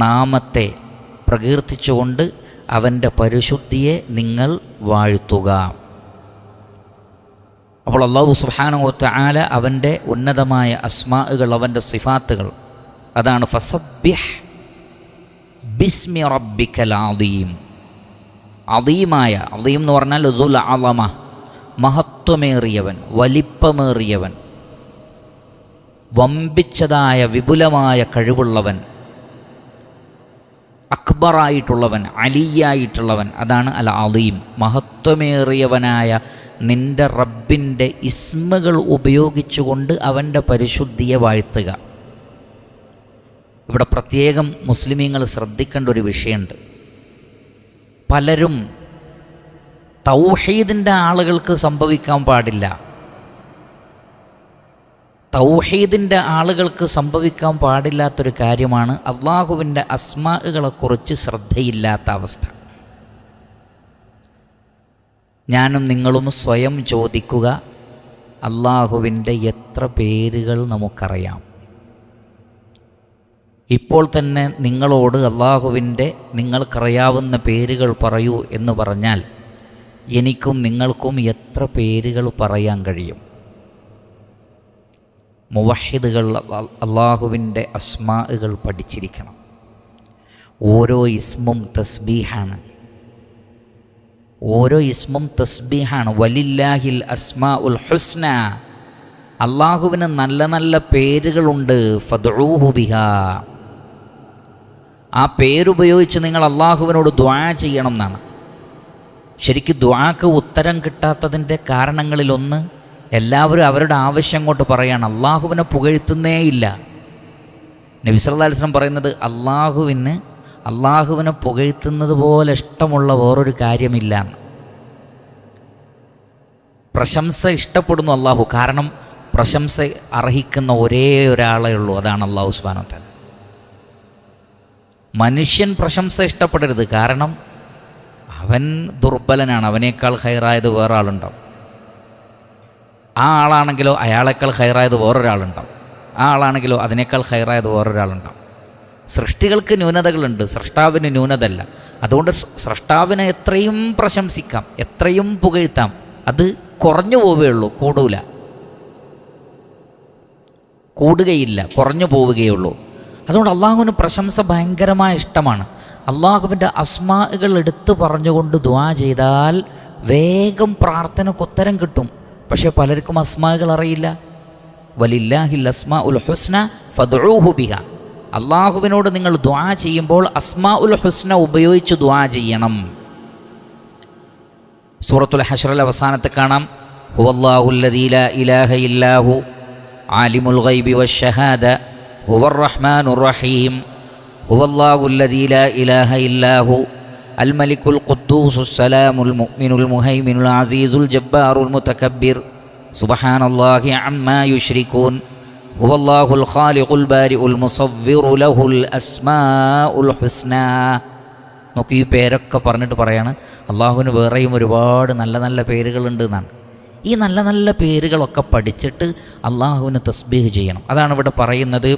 നാമത്തെ പ്രകീർത്തിച്ചുകൊണ്ട് അവൻ്റെ പരിശുദ്ധിയെ നിങ്ങൾ വാഴ്ത്തുക. അപ്പോൾ അല്ലാഹു സുബ്ഹാനഹു വ തആല അവൻ്റെ ഉന്നതമായ അസ്മാഉകൾ, അവൻ്റെ സിഫാത്തുകൾ, അതാണ് ഫസബ്ബിഹ് ബിസ്മി റബ്ബിക്കൽ അളീം. അളീമായ, അളീം എന്ന് പറഞ്ഞാൽ ദുൽ അളമ, മഹത്വമേറിയവൻ, വലിപ്പമേറിയവൻ, വമ്പിച്ചതായ വിപുലമായ കഴിവുള്ളവൻ, അക്ബറായിട്ടുള്ളവൻ, അലിയായിട്ടുള്ളവൻ, അതാണ് അൽ അളീം. മഹത്വമേറിയവനായ നിൻ്റെ റബ്ബിൻ്റെ ഇസ്മുകൾ ഉപയോഗിച്ചുകൊണ്ട് അവൻ്റെ പരിശുദ്ധിയെ വാഴ്ത്തുക. ഇവിടെ പ്രത്യേകം മുസ്ലിമീങ്ങൾ ശ്രദ്ധിക്കേണ്ട ഒരു വിഷയമുണ്ട്. പലരും തൗഹീദിൻ്റെ ആളുകൾക്ക് സംഭവിക്കാൻ പാടില്ല, തൗഹീദിൻ്റെ ആളുകൾക്ക് സംഭവിക്കാൻ പാടില്ലാത്തൊരു കാര്യമാണ് അള്ളാഹുവിൻ്റെ അസ്മാഉകളെക്കുറിച്ച് ശ്രദ്ധയില്ലാത്ത അവസ്ഥ. ഞാനും നിങ്ങളും സ്വയം ചോദിക്കുക, അള്ളാഹുവിൻ്റെ എത്ര പേരുകൾ നമുക്കറിയാം? ഇപ്പോൾ തന്നെ നിങ്ങളോട് അള്ളാഹുവിൻ്റെ നിങ്ങൾക്കറിയാവുന്ന പേരുകൾ പറയൂ എന്ന് പറഞ്ഞാൽ എനിക്കും നിങ്ങൾക്കും എത്ര പേരുകൾ പറയാൻ കഴിയും? മുവഹിദുകൾ അള്ളാഹുവിൻ്റെ അസ്മാഉകൾ പഠിച്ചിരിക്കണം. ഓരോ ഇസ്മും തസ്ബീഹാണ്, ഓരോ ഇസ്മും തസ്ബീഹാണ്. വലില്ലാഹിൽ അസ്മാഉൽ ഹുസ്ന, അള്ളാഹുവിന് നല്ല നല്ല പേരുകളുണ്ട്. ഫദ്ഊഹു ബിഹാ, ആ പേരുപയോഗിച്ച് നിങ്ങൾ അള്ളാഹുവിനോട് ദുആ ചെയ്യണം എന്നാണ്. ശരിക്കും ദുആക്ക് ഉത്തരം കിട്ടാത്തതിൻ്റെ കാരണങ്ങളിലൊന്ന്, എല്ലാവരും അവരുടെ ആവശ്യം കൊണ്ട് പറയാണ്, അള്ളാഹുവിനെ പുകഴ്ത്തുന്നേയില്ല. നബി സല്ലല്ലാഹു അലൈഹി വസല്ലം പറയുന്നത്, അള്ളാഹുവിനെ പുകഴ്ത്തുന്നത് പോലെ ഇഷ്ടമുള്ള വേറൊരു കാര്യമില്ല. പ്രശംസ ഇഷ്ടപ്പെടുന്നു അള്ളാഹു, കാരണം പ്രശംസ അർഹിക്കുന്ന ഒരേ ഒരാളേ ഉള്ളൂ, അതാണ് അള്ളാഹു സുബ്ഹാനഹു വ തആല. മനുഷ്യൻ പ്രശംസ ഇഷ്ടപ്പെടരുത്, കാരണം അവൻ ദുർബലനാണ്, അവനേക്കാൾ ഹൈറായത് വേറെ ആളുണ്ടാവും. ആ ആളാണെങ്കിലോ അയാളേക്കാൾ ഹൈറായത് വേറൊരാളുണ്ടാവും, ആ ആളാണെങ്കിലോ അതിനേക്കാൾ ഹൈറായത് വേറൊരാളുണ്ടാവും. സൃഷ്ടികൾക്ക് ന്യൂനതകളുണ്ട്, സ്രഷ്ടാവിന് ന്യൂനതല്ല. അതുകൊണ്ട് സ്രഷ്ടാവിനെ എത്രയും പ്രശംസിക്കാം, എത്രയും പുകഴ്ത്താം, അത് കുറഞ്ഞു പോവുകയുള്ളൂ, കൂടുകയില്ല, കുറഞ്ഞു പോവുകയുള്ളൂ. അതുകൊണ്ട് അള്ളാഹുവിന് പ്രശംസ ഭയങ്കരമായ ഇഷ്ടമാണ്. അള്ളാഹുവിൻ്റെ അസ്മാഉകൾ എടുത്തു പറഞ്ഞുകൊണ്ട് ദുആ ചെയ്താൽ വേഗം പ്രാർത്ഥനയ്ക്ക് ഉത്തരം കിട്ടും. പക്ഷേ പലർക്കും അസ്മാഉകൾ അറിയില്ല. വലില്ലാഹിൽ അസ്മാഉൽ ഹുസ്ന ഫദ്ഊഹു ബിഹാ, അള്ളാഹുവിനോട് നിങ്ങൾ ദുആ ചെയ്യുമ്പോൾ അസ്മാഉൽ ഹുസ്ന ഉപയോഗിച്ച് ദുആ ചെയ്യണം. സൂറത്തുൽ ഹശ്റിൽ അവസാനത്തെ കാണാം, ഹുവല്ലാഹുല്ലദീ ലാ ഇലാഹ ഇല്ലാഹു ആലിമുൽ ഗൈബി വശ്ശഹാദ ഹുവർ റഹ്മാനുർ റഹീം ഹുവല്ലാഹുല്ലദീ ലാ ഇലാഹ ഇല്ലാഹു അൽ മലിക്കുൽ ഖുദ്ദൂസുസ് സലാമുൽ മുഅ്മിനുൽ മുഹൈമിനുൽ അസീസുൽ ജബ്ബാറുൽ മുതകബ്ബിർ സുബ്ഹാനല്ലാഹി അമ്മാ യുശ്രികൂൻ ഹുവല്ലാഹുൽ ഖാലിഖുൽ ബാരിഉൽ മുസവ്വിറു ലഹുൽ അസ്മാഉൽ ഹുസ്നാ. നോക്കി, ഈ പേരൊക്കെ പറഞ്ഞിട്ട് പറയാണ് അള്ളാഹുവിന് വേറെയും ഒരുപാട് നല്ല നല്ല പേരുകളുണ്ട് എന്നാണ്. ഈ നല്ല നല്ല പേരുകളൊക്കെ പഠിച്ചിട്ട് അള്ളാഹുവിന് തസ്ബീഹ് ചെയ്യണം. അതാണ് ഇവിടെ പറയുന്നത്,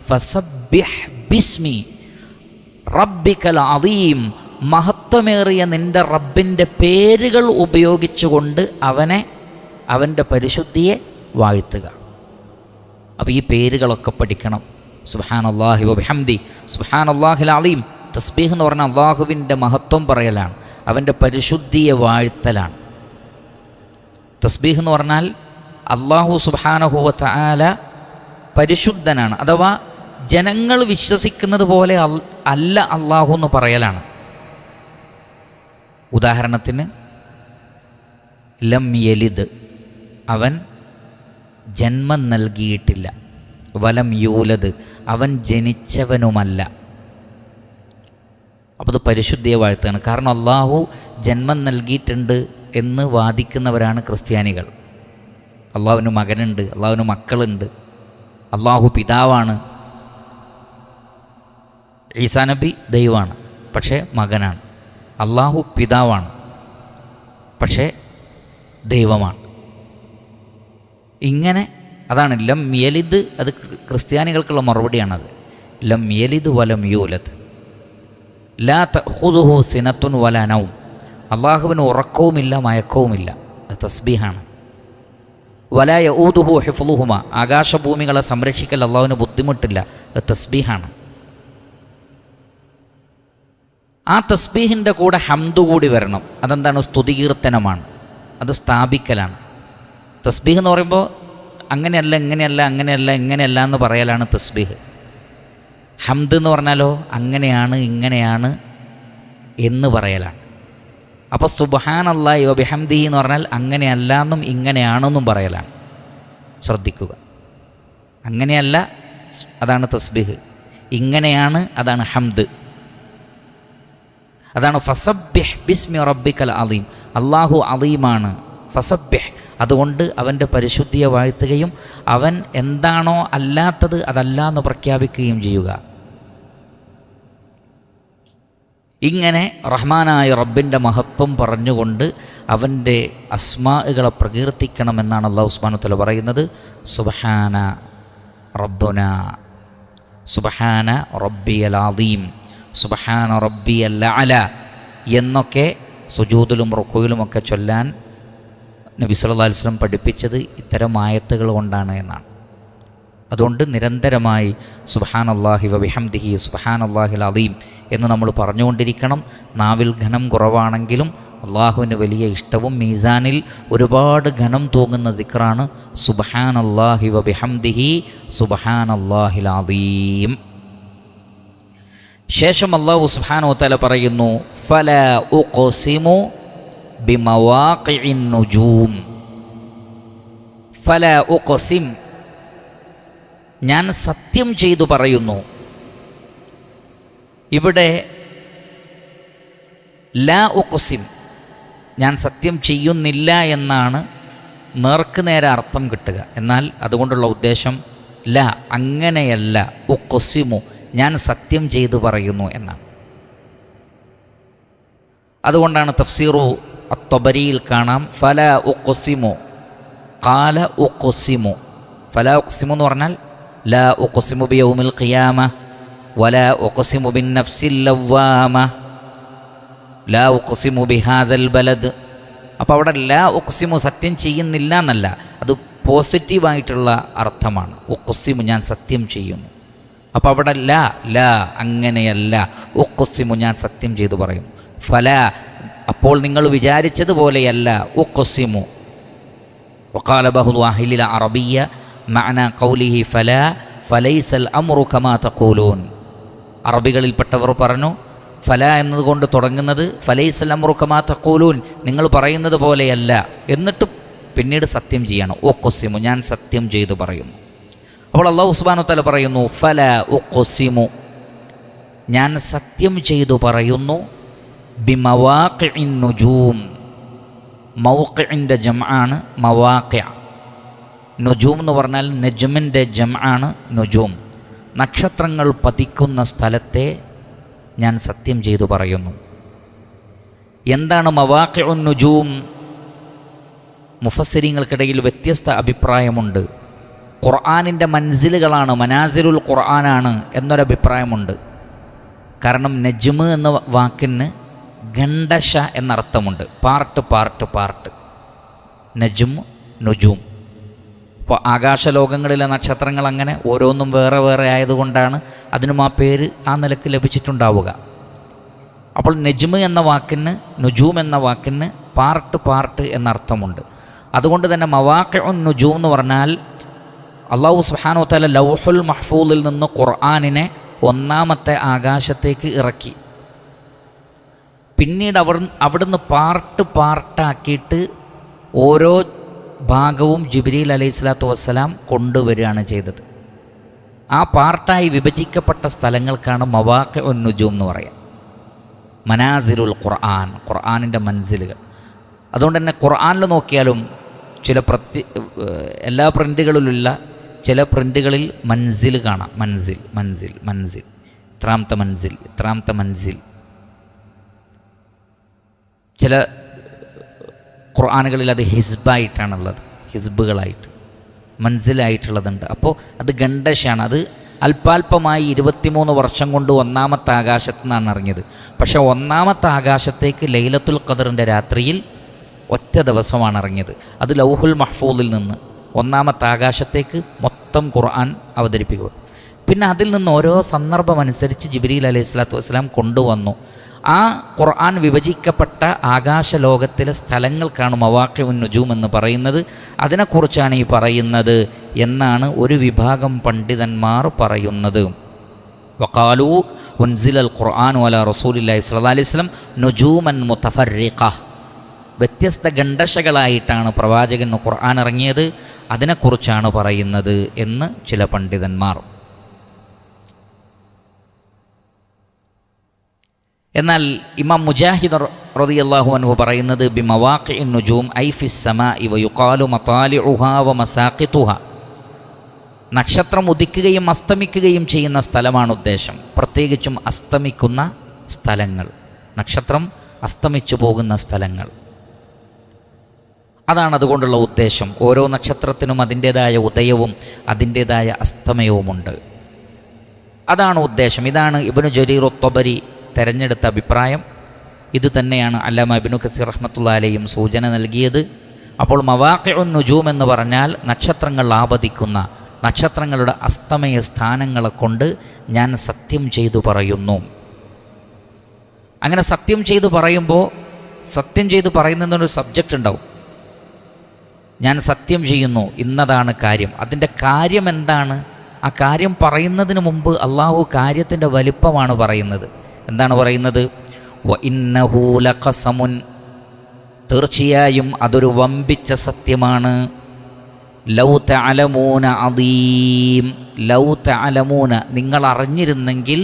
ഫസബ്ബിഹ് ബിസ്മി റബ്ബിക്കൽ അദീം, മഹത്വമേറിയ നിൻ്റെ റബ്ബിൻ്റെ പേരുകൾ ഉപയോഗിച്ചുകൊണ്ട് അവൻ്റെ പരിശുദ്ധിയെ വാഴ്ത്തുക. അപ്പോൾ ഈ പേരുകളൊക്കെ പഠിക്കണം. സുബ്ഹാനല്ലാഹി വബിഹംദി, സുബ്ഹാനല്ലാഹിൽ അലീം. തസ്ബീഹ് എന്ന് പറഞ്ഞാൽ അള്ളാഹുവിൻ്റെ മഹത്വം പറയലാണ്, അവൻ്റെ പരിശുദ്ധിയെ വാഴ്ത്തലാണ്. തസ്ബീഹ് എന്ന് പറഞ്ഞാൽ അള്ളാഹു സുബ്ഹാനഹു വ തആല പരിശുദ്ധനാണ്, അഥവാ ജനങ്ങൾ വിശ്വസിക്കുന്നത് പോലെ അല്ല അള്ളാഹു എന്ന് പറയലാണ്. ഉദാഹരണത്തിന്, ലം യലിദ്, അവൻ ജന്മം നൽകിയിട്ടില്ല. വലം യൂലദ്, അവൻ ജനിച്ചവനുമല്ല. അപ്പോൾ അത് പരിശുദ്ധിയെ വാഴ്ത്തുകയാണ്. കാരണം അള്ളാഹു ജന്മം നൽകിയിട്ടുണ്ട് എന്ന് വാദിക്കുന്നവരാണ് ക്രിസ്ത്യാനികൾ. അള്ളാഹുവിന് മകനുണ്ട്, അള്ളാഹുവിന് മക്കളുണ്ട്, അള്ളാഹു പിതാവാണ്. ഈസാ നബി ദൈവമാണ്, പക്ഷേ മകനാണ്. അള്ളാഹു പിതാവാണ്, പക്ഷേ ദൈവമാണ്. ഇങ്ങനെ അതാണ് ലം യലിദ്. അത് ക്രിസ്ത്യാനികൾക്കുള്ള മറുപടിയാണത്. ലം യലിദ് വലം യൂലദ്, ലാ തഖുദുഹു സിനത്തുൻ വലാ നൗം. അള്ളാഹുവിന് ഉറക്കവുമില്ല മയക്കവുമില്ല, അത് തസ്ബീഹാണ്. വലാ യഊദുഹു ഹിഫ്ളുഹുമ, ആകാശഭൂമികളെ സംരക്ഷിക്കൽ അള്ളാഹുവിന് ബുദ്ധിമുട്ടില്ല, അത് തസ്ബീഹാണ്. ആ തസ്ബീഹിൻ്റെ കൂടെ ഹംദ് കൂടി വരണം. അതെന്താണ്? സ്തുതികീർത്തനമാണ്, അത് സ്ഥാപിക്കലാണ്. തസ്ബീഹ് എന്ന് പറയുമ്പോൾ അങ്ങനെയല്ല ഇങ്ങനെയല്ല അങ്ങനെയല്ല ഇങ്ങനെയല്ല എന്ന് പറയലാണ് തസ്ബീഹ്. ഹംദ് എന്ന് പറഞ്ഞാലോ അങ്ങനെയാണ് ഇങ്ങനെയാണ് എന്ന് പറയലാണ്. അപ്പോൾ സുബ്ഹാനല്ലാഹി വബിഹംദിഹി എന്ന് പറഞ്ഞാൽ അങ്ങനെയല്ല എന്നും ഇങ്ങനെയാണെന്നും പറയലാണ്. ശ്രദ്ധിക്കുക, അങ്ങനെയല്ല അതാണ് തസ്ബീഹ്, ഇങ്ങനെയാണ് അതാണ് ഹംദ്. അതാണ് ഫസബ്ബിഹ് ബിസ്മി റബ്ബിക്കൽ അദീം. അള്ളാഹു അദീമാണ്, ഫസബ്ബിഹ്, അതുകൊണ്ട് അവൻ്റെ പരിശുദ്ധിയെ വാഴ്ത്തുകയും അവൻ എന്താണോ അല്ലാത്തത് അതല്ല എന്ന് പ്രഖ്യാപിക്കുകയും ചെയ്യുക. ഇങ്ങനെ റഹ്മാനായ റബ്ബിൻ്റെ മഹത്വം പറഞ്ഞുകൊണ്ട് അവൻ്റെ അസ്മാഉകളെ പ്രകീർത്തിക്കണമെന്നാണ് അല്ലാഹു സുബ്ഹാനഹു വ തആല പറയുന്നത്. സുബ്ഹാന റബ്ബുന, സുബ്ഹാന റബ്ബിയൽ അദീം, സുബ്ഹാന റബ്ബിയൽ അഅല എന്നൊക്കെ സുജൂദിലും റുകൂയിലുമൊക്കെ ചൊല്ലാൻ നബി സല്ലല്ലാഹു അലൈഹി വസല്ലം പഠിപ്പിച്ചത് ഇത്തരം ആയത്തുകൾ കൊണ്ടാണ് എന്നാണ്. അതുകൊണ്ട് നിരന്തരമായി സുബ്ഹാനല്ലാഹി വബിഹംദിഹി സുബ്ഹാനല്ലാഹിൽ അദീം എന്ന് നമ്മൾ പറഞ്ഞുകൊണ്ടിരിക്കണം. നാവിൽ ഘനം കുറവാണെങ്കിലും അള്ളാഹുവിന് വലിയ ഇഷ്ടവും മീസാനിൽ ഒരുപാട് ഘനം തൂങ്ങുന്ന ദിക്റാണ് സുബ്ഹാനല്ലാഹി വബിഹംദിഹി സുബ്ഹാനല്ലാഹിൽ അദീം. ശേഷം അല്ലാഹു സുബ്ഹാനഹു വ തആല പറയുന്നു, ഫലാ ഉഖ്സിമു ബിമവാഖിഇൻ നുജൂം. ഫലാ ഉഖ്സിം, ഞാൻ സത്യം ചെയ്തു പറയുന്നു. ഇവിടെ ലാ ഉഖ്സിം, ഞാൻ സത്യം ചെയ്യുന്നില്ല എന്നാണ് നേർക്കുനേരെ അർത്ഥം കിട്ടുക. എന്നാൽ അതുകൊണ്ടുള്ള ഉദ്ദേശം ലാ, അങ്ങനെയല്ല, ഉഖ്സിമു, ഞാൻ സത്യം ചെയ്തു പറയുന്നു എന്നാണ്. അതുകൊണ്ടാണ് തഫ്സീറു അത്തബരിയിൽ കാണാം, ഫലാ ഉഖ്സിമു ഖാല ഉഖ്സിമു. ഫലാ ഉഖ്സിമു എന്ന് പറഞ്ഞാൽ ലാ ഉഖ്സിമു ബിയൗമിൽ ഖിയാമ വലാ ഉഖ്സിമു ബിന്നഫ്സിൽ ലവ്വാമ ലാ ഉഖ്സിമു ബിഹാദൽ ബലദ്. അപ്പോൾ അവിടെ ലാ ഉഖ്സിമു സത്യം ചെയ്യുന്നില്ല എന്നല്ല, അത് പോസിറ്റീവായിട്ടുള്ള അർത്ഥമാണ്. ഉഖ്സിമു, ഞാൻ സത്യം ചെയ്യുന്നു. അപ്പോൾ അവിടെ ലാ ലാ അങ്ങനെയല്ല, ഉഖ്സിമു, ഞാൻ സത്യം ചെയ്തു പറയുന്നു. ഫലാ, അപ്പോൾ നിങ്ങൾ വിചാരിച്ചതുപോലെയല്ല, ഉഖ്സിമു. വഖാല ബഅ്ദു അഹ്ലിൽ അറബിയ്യ മഅന ഖൗലിഹി ഫലാ ഫലൈസൽ അംറു കമാ തഖൂലൂൻ. അറബികളിൽപ്പെട്ടവർ പറഞ്ഞു, ഫല എന്നതുകൊണ്ട് തുടങ്ങുന്നത് ഫലൈസൽ അംറു കമാ തഖൂലൂൻ, നിങ്ങൾ പറയുന്നത് പോലെയല്ല. എന്നിട്ട് പിന്നീട് സത്യം ചെയ്യണം, ഉഖ്സിമു, ഞാൻ സത്യം ചെയ്തു പറയുന്നു. അപ്പോൾ അല്ലാഹു സുബ്ഹാനഹു വ തആല പറയുന്നു, ഫല ഉഖ്സിമു, ഞാൻ സത്യം ചെയ്തു പറയുന്നു, ബിമവാഖിഇൻ നുജൂം. മൗഖിഇൻ്റെ ജംആണ് മവാഖി. നുജൂം എന്ന് പറഞ്ഞാൽ നജ്മിൻ്റെ ജംആണ് നുജൂം. നക്ഷത്രങ്ങൾ പതിക്കുന്ന സ്ഥലത്തെ ഞാൻ സത്യം ചെയ്തു പറയുന്നു. എന്താണ് മവാഖിഉൻ നുജൂം? മുഫസ്സിരീങ്ങൾക്കിടയിൽ വ്യത്യസ്ത അഭിപ്രായമുണ്ട്. ഖുർആനിൻ്റെ മൻസിലുകളാണ്, മനാസിലുൽ ഖുർആനാണ് എന്നൊരഭിപ്രായമുണ്ട്. കാരണം നജ്മ് എന്ന വാക്കിന് ഗണ്ടശ എന്നർത്ഥമുണ്ട്. പാർട്ട് നജ്ം, നുജൂം. അപ്പോൾ ആകാശലോകങ്ങളിലെ നക്ഷത്രങ്ങൾ അങ്ങനെ ഓരോന്നും വേറെ വേറെ ആയതുകൊണ്ടാണ് അതിനും ആ പേര് ആ നിലക്ക് ലഭിച്ചിട്ടുണ്ടാവുക. അപ്പോൾ നജ്മ് എന്ന വാക്കിന്, നുജൂം എന്ന വാക്കിന് പാർട്ട് എന്നർത്ഥമുണ്ട്. അതുകൊണ്ട് തന്നെ മവാഖിഉൻ നുജൂം എന്ന് പറഞ്ഞാൽ അല്ലാഹു സുബ്ഹാനഹു വ തആല ലൗഹുൽ മഹ്ഫൂദിൽ നിന്ന് ഖുർആനിനെ ഒന്നാമത്തെ ആകാശത്തേക്ക് ഇറക്കി. പിന്നീട് അവിടുന്ന് പാർട്ടാക്കിയിട്ട് ഓരോ ഭാഗവും ജിബ്രീൽ അലൈഹിസ്സലാത്തു വസ്സലാം കൊണ്ടുവരികയാണ് ചെയ്തത്. ആ പാർട്ടായി വിഭജിക്കപ്പെട്ട സ്ഥലങ്ങൾക്കാണ് മവാഖിഉൻ നുജൂം എന്ന് പറയുക. മനാസിലുൽ ഖുർആൻ, ഖുർആനിൻ്റെ മൻസിലുകൾ. അതുകൊണ്ട് തന്നെ ഖുർആനിൽ നോക്കിയാലും ചില എല്ലാ പ്രിൻ്റുകളിലുള്ള ചില പ്രിൻ്റുകളിൽ മൻസിൽ കാണാം. മൻസിൽ ഇത്രാമത്തെ മൻസിൽ. ചില ഖുർആനുകളിൽ അത് ഹിസ്ബായിട്ടാണുള്ളത്, ഹിസ്ബുകളായിട്ട് മൻസിലായിട്ടുള്ളതുണ്ട്. അപ്പോൾ അത് ഗണ്ടശാണ്. അത് അല്പാൽപമായി 23 വർഷം കൊണ്ട് ഒന്നാമത്തെ ആകാശത്തു നിന്നാണ് ഇറങ്ങിയത്. പക്ഷേ ഒന്നാമത്തെ ആകാശത്തേക്ക് ലൈലത്തുൽ ഖദറിൻ്റെ രാത്രിയിൽ ഒറ്റ ദിവസമാണ് ഇറങ്ങിയത്. അത് ലൗഹുൽ മഹ്ഫൂദിൽ നിന്ന് ഒന്നാമത്തെ ആകാശത്തേക്ക് മൊത്തം ഖുർആൻ അവതരിപ്പിക്കും. പിന്നെ അതിൽ നിന്ന് ഓരോ സന്ദർഭമനുസരിച്ച് ജിബ്രീൽ അലൈഹിസ്സലാത്തു വസ്സലാം കൊണ്ടുവന്നു. ആ ഖുർആൻ വിഭജിക്കപ്പെട്ട ആകാശലോകത്തിലെ സ്ഥലങ്ങൾക്കാണ് മവാഖിഉൻ നുജൂം എന്ന് പറയുന്നത്. അതിനെക്കുറിച്ചാണ് ഈ പറയുന്നത് എന്നാണ് ഒരു വിഭാഗം പണ്ഡിതന്മാർ പറയുന്നത്. വഖാലു ഉൻസിലൽ ഖുർആനു അലാ റസൂലില്ലാഹി സ്വല്ലല്ലാഹി അലൈഹി വസല്ലം നുജൂമൻ മുതഫർരിഖ. വ്യത്യസ്ത ഗണ്ഡശകളായിട്ടാണ് പ്രവാചകന് ഖുർആൻ ഇറങ്ങിയത്, അതിനെക്കുറിച്ചാണ് പറയുന്നത് എന്ന് ചില പണ്ഡിതന്മാർ. എന്നാൽ ഇമാം മുജാഹിദ് റളിയല്ലാഹു അൻഹു പറയുന്നത് ബിമവാഖിഇൻ നുജൂം ഐ ഫിസ് സമാഇ വയുഖാലു മതാലിഉഹാ വമസാഖിതുഹാ. നക്ഷത്രം ഉദിക്കുകയും അസ്തമിക്കുകയും ചെയ്യുന്ന സ്ഥലമാണ് ഉദ്ദേശം. പ്രത്യേകിച്ചും അസ്തമിക്കുന്ന സ്ഥലങ്ങൾ, നക്ഷത്രം അസ്തമിച്ചു പോകുന്ന സ്ഥലങ്ങൾ, അതാണ് അതുകൊണ്ടുള്ള ഉദ്ദേശം. ഓരോ നക്ഷത്രത്തിനും അതിൻ്റേതായ ഉദയവും അതിൻ്റേതായ അസ്തമയവുമുണ്ട്. അതാണ് ഉദ്ദേശം. ഇതാണ് ഇബ്നു ജരീർ അത്ത്-തബരി തെരഞ്ഞെടുത്ത അഭിപ്രായം. ഇത് തന്നെയാണ് അല്ലാമ ഇബ്നു കസീർ റഹ്മത്തുള്ളാഹി അലൈഹിയും സൂചന നൽകിയത്. അപ്പോൾ മവാഖിഉൻ നുജൂം എന്ന് പറഞ്ഞാൽ നക്ഷത്രങ്ങൾ ആപതിക്കുന്ന, നക്ഷത്രങ്ങളുടെ അസ്തമയ സ്ഥാനങ്ങളെ കൊണ്ട് ഞാൻ സത്യം ചെയ്തു പറയുന്നു. അങ്ങനെ സത്യം ചെയ്തു പറയുമ്പോൾ സത്യം ചെയ്തു പറയുന്നതിനൊരു സബ്ജക്റ്റ് ഉണ്ടാവും. ഞാൻ സത്യം ചെയ്യുന്നു, ഇന്നതാണ് കാര്യം. അതിൻ്റെ കാര്യം എന്താണ്? ആ കാര്യം പറയുന്നതിന് മുമ്പ് അള്ളാഹു കാര്യത്തിൻ്റെ വലിപ്പമാണ് പറയുന്നത്. എന്താണ് പറയുന്നത്? വഇന്നഹു ലഖസമുൻ, തീർച്ചയായും അതൊരു വമ്പിച്ച സത്യമാണ്. ലൗ തഅലമൂന അദീം, ലൗ തഅലമൂന, നിങ്ങൾ അറിഞ്ഞിരുന്നെങ്കിൽ,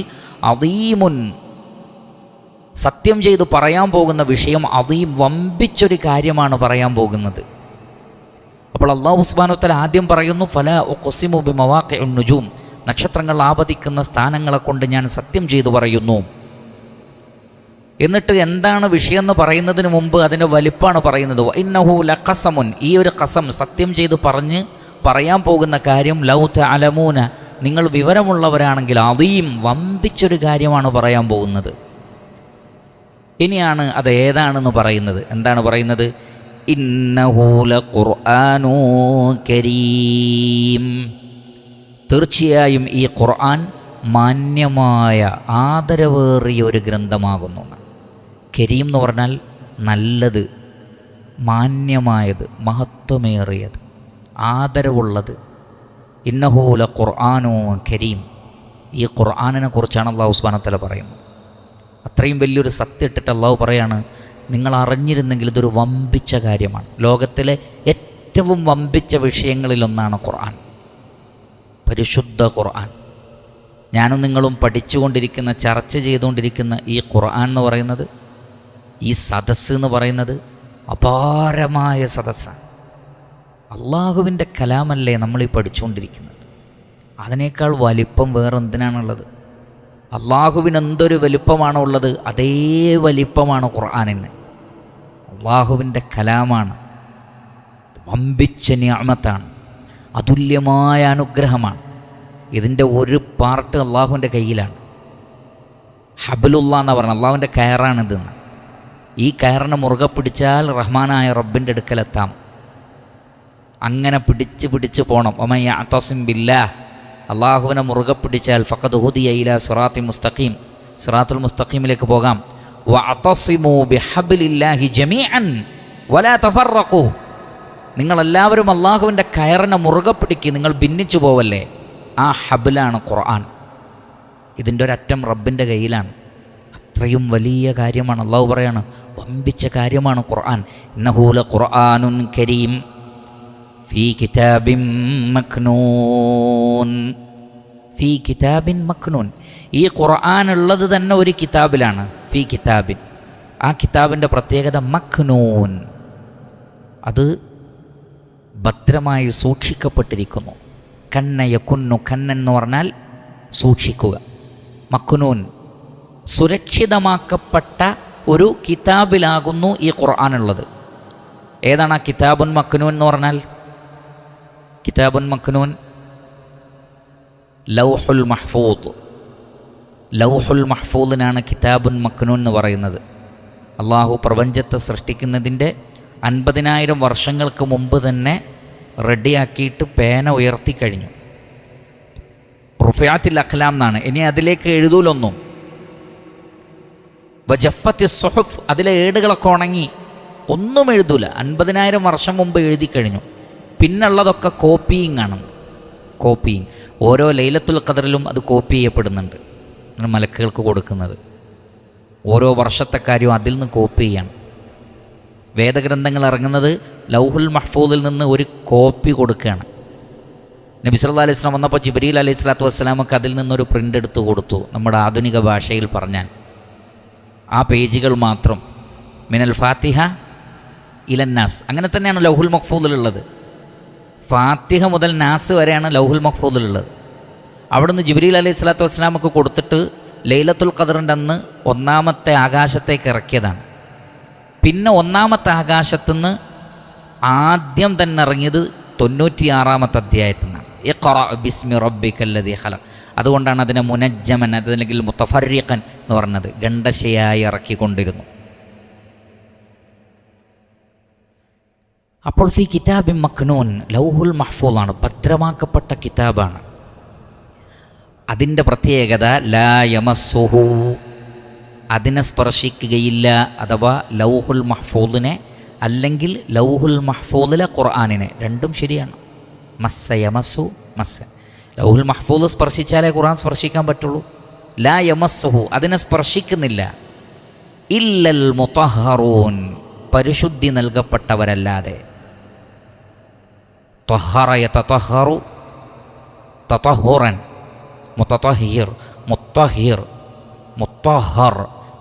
അദീമുൻ, സത്യം ചെയ്ത് പറയാൻ പോകുന്ന വിഷയം അദീം, വമ്പിച്ചൊരു കാര്യമാണ് പറയാൻ പോകുന്നത്. അപ്പോൾ അല്ലാഹു സുബ്ഹാനഹു വ തആല ആദ്യം പറയുന്നു ഫലാ ഉഖ്സിമു ബിമവാഖിഉൻ നുജൂം, നക്ഷത്രങ്ങൾ ആപതിക്കുന്ന സ്ഥാനങ്ങളെ കൊണ്ട് ഞാൻ സത്യം ചെയ്തു പറയുന്നു. എന്നിട്ട് എന്താണ് വിഷയം എന്ന് പറയുന്നതിന് മുമ്പ് അതിൻ്റെ വലിപ്പാണ് പറയുന്നത്. ഇന്നഹു ലഖസമുൻ, ഈ ഒരു ഖസം, സത്യം ചെയ്ത് പറയാൻ പോകുന്ന കാര്യം, ലൗ തഅലമൂന, നിങ്ങൾ വിവരമുള്ളവരാണെങ്കിൽ, അദീം, വമ്പിച്ചൊരു കാര്യമാണ് പറയാൻ പോകുന്നത്. ഇനിയാണ് അത് ഏതാണെന്ന് പറയുന്നത്. എന്താണ് പറയുന്നത്? ഇന്നഹു ലഖുർആനു കരീം, തീർച്ചയായും ഈ ഖുർആൻ മാന്യമായ ആദരവേറിയ ഒരു ഗ്രന്ഥമാകുന്നു. കരീം എന്ന് പറഞ്ഞാൽ നല്ലത്, മാന്യമായത്, മഹത്വമേറിയത്, ആദരവുള്ളത്. ഇന്നഹു ലഖുർആനു കരീം, ഈ ഖുർആനിനെ കുറിച്ചാണ് അല്ലാഹു സുബ്ഹാനഹു വ തആല പറയുന്നത്. അത്രയും വലിയൊരു സത്യം ഇട്ടിട്ട് അല്ലാഹു പറയാണ്, നിങ്ങൾ അറിഞ്ഞിരുന്നെങ്കിൽ ഇതൊരു വമ്പിച്ച കാര്യമാണ്. ലോകത്തിലെ ഏറ്റവും വമ്പിച്ച വിഷയങ്ങളിലൊന്നാണ് ഖുർആൻ, പരിശുദ്ധ ഖുർആൻ. ഞാനും നിങ്ങളും പഠിച്ചുകൊണ്ടിരിക്കുന്ന, ചർച്ച ചെയ്തുകൊണ്ടിരിക്കുന്ന ഈ ഖുർആൻ എന്ന് പറയുന്നത്, ഈ സദസ്സ് എന്ന് പറയുന്നത് അപാരമായ സദസ്സാണ്. അള്ളാഹുവിൻ്റെ കലാമല്ലേ നമ്മളീ പഠിച്ചുകൊണ്ടിരിക്കുന്നത്. അതിനേക്കാൾ വലിപ്പം വേറെ എന്തിനാണുള്ളത്? അള്ളാഹുവിന് എന്തൊരു വലിപ്പമാണോ ഉള്ളത്, അതേ വലിപ്പമാണ് ഖുർആനിന്. അള്ളാഹുവിൻ്റെ കലാമാണ്. വമ്പിച്ച നിഅമത്താണ്, അതുല്യമായ അനുഗ്രഹമാണ്. ഇതിൻ്റെ ഒരു പാർട്ട് അള്ളാഹുവിൻ്റെ കയ്യിലാണ്. ഹബലുല്ലാ എന്ന് പറഞ്ഞാൽ അള്ളാഹുവിൻ്റെ കയറാണിതെന്ന്. ഈ കയറിനെ മുറുകെ പിടിച്ചാൽ റഹ്മാനായ റബ്ബിൻ്റെ അടുക്കലെത്താം. അങ്ങനെ പിടിച്ച് പോകണം. വമൻ യഅ്തസിം ബില്ലാഹ്, അള്ളാഹുവിനെ മുറുകെ പിടിച്ചാൽ ഫഖദ് ഹുദിയ ഇലാ സിറാത്തി മുസ്തഖീം, സിറാത്തുൽ മുസ്തഖീമിലേക്ക് പോകാം. വഅതസിമൂ ബിഹബ്ലില്ലാഹി ജമീഅൻ വലാ തഫറഖൂ, നിങ്ങളെല്ലാവരും അള്ളാഹുവിൻ്റെ കയറിനെ മുറുകെ പിടിക്കുക, നിങ്ങൾ ഭിന്നിച്ചു പോവല്ലേ. ആ ഹബിലാണ് ഖുർആൻ. ഇതിൻ്റെ ഒരറ്റം റബ്ബിൻ്റെ കയ്യിലാണ്. അത്രയും വലിയ കാര്യമാണ്. അള്ളാഹു പറയാണ്, വമ്പിച്ച കാര്യമാണ് ഖുർആൻ. ഇന്നഹു ലഖുർആനുൻ കരീം ഫീ കിതാബിൻ മക്നൂൻ, ഫീ കിതാബിൻ മക്നൂൻ. ഈ ഖുർആൻ ഉള്ളത് തന്നെ ഒരു കിതാബിലാണ്, ഫീ കിതാബിൻ. ആ കിതാബിൻ്റെ പ്രത്യേകത മക്നൂൻ, അത് ഭദ്രമായി സൂക്ഷിക്കപ്പെട്ടിരിക്കുന്നു. കന്ന യകുന്നു, കന്നൻ എന്ന് പറഞ്ഞാൽ സൂക്ഷിക്കുക. മക്നൂൻ, സുരക്ഷിതമാക്കപ്പെട്ട ഒരു കിതാബിലാകുന്നു ഈ ഖുർആനുള്ളത്. ഏതാണ് ആ കിതാബുൻ മക്നൂൻ എന്ന് പറഞ്ഞാൽ? കിതാബുൻ മക്നൂൻ ലൗഹുൽ മഹ്ഫൂദ്. ലൗഹുൽ മഹ്ഫൂദിനാണ് കിതാബുൻ മക്നൂൻ എന്ന് പറയുന്നത്. അള്ളാഹു പ്രപഞ്ചത്തെ സൃഷ്ടിക്കുന്നതിൻ്റെ 50,000 വർഷങ്ങൾക്ക് മുമ്പ് തന്നെ റെഡിയാക്കിയിട്ട് പേന ഉയർത്തിക്കഴിഞ്ഞു. റുഫിയാത്തിൽ അഖ്ലാം എന്നാണ്. ഇനി അതിലേക്ക് എഴുതൂലൊന്നും. വജഫത്തി സുഹുഫ്, അതിലെ ഏടുകളൊക്കെ ഉണങ്ങി, ഒന്നും എഴുതൂല. 50,000 വർഷം മുമ്പ് എഴുതി കഴിഞ്ഞു. പിന്നുള്ളതൊക്കെ കോപ്പിയിങ് ആണ്. കോപ്പിയിങ്. ഓരോ ലൈലത്തുൽ ഖദറിലും അത് കോപ്പി ചെയ്യപ്പെടുന്നുണ്ട്, മലക്കുകൾക്ക് കൊടുക്കുന്നത്. ഓരോ വർഷത്തെ കാര്യം അതിൽ നിന്ന് കോപ്പി ചെയ്യണം. വേദഗ്രന്ഥങ്ങൾ ഇറങ്ങുന്നത് ലൗഹുൽ മഹ്ഫൂദിൽ നിന്ന് ഒരു കോപ്പി കൊടുക്കുകയാണ്. നബി സല്ലല്ലാഹു അലൈഹി വസല്ലം വന്നപ്പോൾ ജിബ്രീൽ അലൈഹി സ്വലാത്തു വസ്സലാമക്ക് അതിൽ നിന്നൊരു പ്രിൻ്റ് എടുത്ത് കൊടുത്തു. നമ്മുടെ ആധുനിക ഭാഷയിൽ പറഞ്ഞാൽ ആ പേജുകൾ മാത്രം, മിനൽ ഫാത്തിഹ ഇലൻ നാസ്, അങ്ങനെ തന്നെയാണ് ലൗഹുൽ മഹ്ഫൂദിലുള്ളത്. ഫാത്തിഹ മുതൽ നാസ് വരെയാണ് ലൗഹുൽ മഹ്ഫൂദിലുള്ളത്. അവിടുന്ന് ജിബ്രീൽ അലൈഹി സ്വലാത്തു വസ്സലാമക്ക് കൊടുത്തിട്ട് ലൈലത്തുൽ ഖദറിൻ്റെ അന്ന് 1ാമത്തെ ആകാശത്തേക്ക് ഇറക്കിയതാണ്. പിന്നെ 1ാമത്തെ ആകാശത്തുനിന്ന് ആദ്യം തന്നെ ഇറങ്ങിയത് 96ാമത്തെ അധ്യായത്തിൽ നിന്നാണ്. ഇഖ്റ ബിസ്മി റബ്ബിക്കല്ലദീ ഖലഖ്. അതുകൊണ്ടാണ് അതിനെ മുനജ്ജമൻ, അതല്ലെങ്കിൽ മുത്തഫർരിഖൻ എന്ന് പറഞ്ഞത്. ഖണ്ഡശയായി ഇറക്കിക്കൊണ്ടിരുന്നു. അപ്പോൾ ഫീ കിതാബിൻ മക്നൂൻ, ലൗഹുൽ മഹ്ഫൂദാണ്, ഭദ്രമാക്കപ്പെട്ട കിതാബാണ്. അതിൻ്റെ പ്രത്യേകത ലാ യമസ്സുഹു, അതിനെ സ്പർശിക്കുകയില്ല. അഥവാ ലൗഹുൽ മഹ്ഫൂദിനെ അല്ലെങ്കിൽ ലൗഹുൽ മഹ്ഫൂദിലെ ഖുർആനിനെ, രണ്ടും ശരിയാണ്. മസ്സ യമസ്സു മസ്സ. ലൗഹുൽ മഹ്ഫൂദ് സ്പർശിച്ചാലേ ഖുർആൻ സ്പർശിക്കാൻ പറ്റുള്ളൂ. ലാ യമസ്സുഹു, അതിനെ സ്പർശിക്കുന്നില്ല. ഇല്ലൽ മുതഹറൂൻ, പരിശുദ്ധി നൽകപ്പെട്ടവരല്ലാതെ. ത്വഹറ യതത്വഹറു തത്വഹുറൻ, മുത്തത്വഹിർ, മുത്തഹിർ, മുത്തഹർ,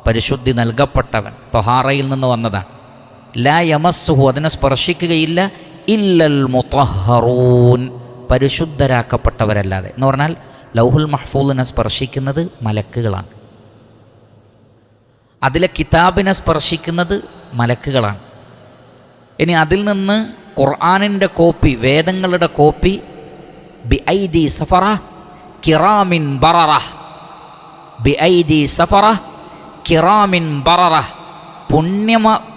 പരിശുദ്ധി നൽകപ്പെട്ടവൻ, ത്വഹാറയിൽ നിന്ന് വന്നതാണ്. ലാ യമസ്സുഹു, അതിനെ സ്പർശിക്കുകയില്ല. ഇല്ലൽ മുതഹറൂൻ, പരിശുദ്ധരാക്കപ്പെട്ടവരല്ലാതെ. എന്ന് പറഞ്ഞാൽ ലൗഹുൽ മഹ്ഫൂദിനെ സ്പർശിക്കുന്നത് മലക്കുകളാണ്. അതിലെ കിതാബിനെ സ്പർശിക്കുന്നത് മലക്കുകളാണ്. ഇനി അതിൽ നിന്ന് ഖുർആനിൻ്റെ കോപ്പി, വേദങ്ങളുടെ കോപ്പി, ബി ഐദി സഫറ കിറാമിൻ ബററ, ബി ഐദി സഫറ കിറാമിൻ ബററ,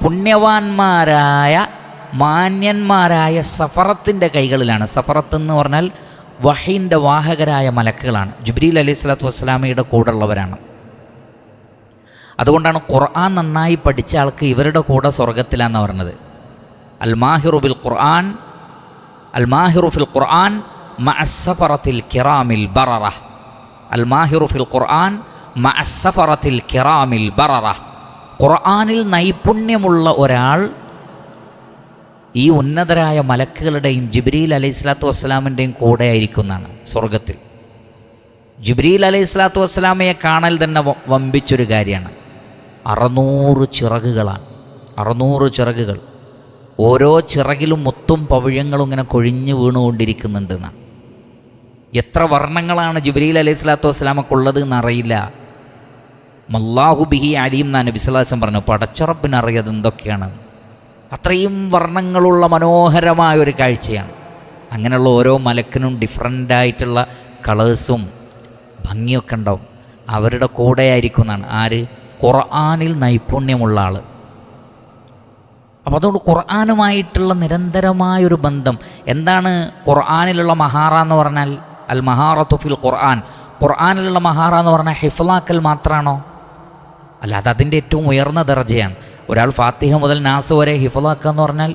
പുണ്യവാന്മാരായ മാന്യന്മാരായ സഫറത്തിൻ്റെ കൈകളിലാണ്. സഫറത്ത് എന്ന് പറഞ്ഞാൽ വഹീൻ്റെ വാഹകരായ മലക്കുകളാണ്. ജിബ്രീൽ അലൈഹി സ്വലാത്തു വസ്സലാമയുടെ കൂടെയുള്ളവരാണ്. അതുകൊണ്ടാണ് ഖുർആൻ നന്നായി പഠിച്ച ആൾക്ക് ഇവരുടെ കൂടെ സ്വർഗത്തിലാണെന്ന് പറഞ്ഞത്. അൽ മാഹിറു ബിൽ ഖുർആൻ, അൽ മാഹിറു ഫിൽ ഖുർആൻ മഅസ്സഫറത്തിൽ കിറാമിൽ ബററ, അൽ മാഹിറു ഫിൽ ഖുർആൻ മഅസ്സഫറത്തിൽ കിറാമിൽ ബററ. ഖുർആനിൽ നൈപുണ്യമുള്ള ഒരാൾ ഈ ഉന്നതരായ മലക്കുകളുടെയും ജിബ്രീൽ അലൈഹി സ്വലാത്തു വസ്സലാമിൻ്റെയും കൂടെ ആയിരിക്കുന്നതാണ് സ്വർഗത്തിൽ. ജിബ്രീൽ അലൈഹി സ്വലാത്തു വസ്സലാമയെ കാണൽ തന്നെ വമ്പിച്ചൊരു കാര്യമാണ്. 600 ചിറകുകളാണ്, 600 ചിറകുകൾ. ഓരോ ചിറകിലും മുത്തും പവിഴങ്ങളും ഇങ്ങനെ കൊഴിഞ്ഞു വീണുകൊണ്ടിരിക്കുന്നുണ്ടെന്നാണ്. എത്ര വർണ്ണങ്ങളാണ് ജിബ്രീൽ അലൈഹി സ്വലാത്തു വസ്സലാമക്കുള്ളത് എന്നറിയില്ല. മല്ലാഹു ബിഹി അലീം എന്നാണ് നബി സല്ലല്ലാഹു അലൈഹി വസല്ലം പറഞ്ഞു. പടച്ചറബിനറിയത് എന്തൊക്കെയാണ്. അത്രയും വർണ്ണങ്ങളുള്ള മനോഹരമായ ഒരു കാഴ്ചയാണ്. അങ്ങനെയുള്ള ഓരോ മലക്കിനും ഡിഫറൻ്റായിട്ടുള്ള കളേഴ്സും ഭംഗിയൊക്കെ ഉണ്ടാവും. അവരുടെ കൂടെ ആയിരിക്കും എന്നാണ് ആര്? ഖുർആനിൽ നൈപുണ്യമുള്ള ആൾ. അപ്പോൾ അതുകൊണ്ട് ഖുർആനുമായിട്ടുള്ള നിരന്തരമായൊരു ബന്ധം. എന്താണ് ഖുർആനിലുള്ള മഹാറ എന്ന് പറഞ്ഞാൽ? അൽ മഹാറത്തു ഫിൽ ഖുർആൻ. ഖുർആനിലുള്ള മഹാറ എന്ന് പറഞ്ഞാൽ ഹിഫ്ലാക്കൽ മാത്രമാണോ? അല്ല, അതതിൻ്റെ ഏറ്റവും ഉയർന്ന ദർജയാണ്. ഒരാൾ ഫാത്തിഹ മുതൽ നാസ് വരെ ഹിഫ്ലാക്കുക എന്ന് പറഞ്ഞാൽ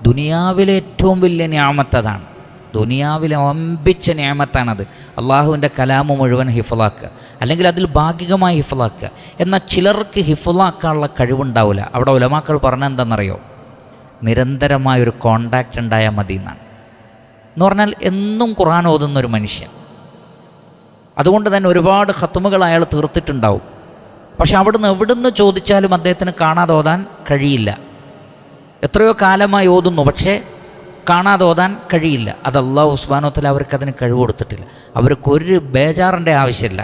ദുനിയാവിലെ ഏറ്റവും വലിയ നിഅമത്തതാണ്. ദുനിയാവിലെ വമ്പിച്ച നിഅമത്താണത്. അള്ളാഹുവിൻ്റെ കലാമ് മുഴുവൻ ഹിഫ്ലാക്കുക, അല്ലെങ്കിൽ അതിൽ ഭാഗികമായി ഹിഫ്ലാക്കുക. എന്നാൽ ചിലർക്ക് ഹിഫ്ലാക്കാനുള്ള കഴിവുണ്ടാവില്ല. അവിടെ ഉലമാക്കൾ പറഞ്ഞെന്താണെന്നറിയോ? നിരന്തരമായൊരു കോണ്ടാക്റ്റ് ഉണ്ടായാൽ മതി എന്നാണ്. എന്ന് പറഞ്ഞാൽ എന്നും ഖുർആൻ ഓതുന്നൊരു മനുഷ്യൻ. അതുകൊണ്ട് തന്നെ ഒരുപാട് ഖത്മുകൾ അയാൾ തീർത്തിട്ടുണ്ടാവും. പക്ഷെ എവിടുന്ന് ചോദിച്ചാലും അദ്ദേഹത്തിന് കാണാതെ ഓതാൻ കഴിയില്ല. എത്രയോ കാലമായി ഓതുന്നു, പക്ഷേ കാണാതെ ഓതാൻ കഴിയില്ല. അത് അല്ലാഹു സുബ്ഹാനഹു വ തആല അവർക്കതിന് കഴിവ് കൊടുത്തിട്ടില്ല. അവർക്കൊരു ബേജാറിൻ്റെ ആവശ്യമില്ല.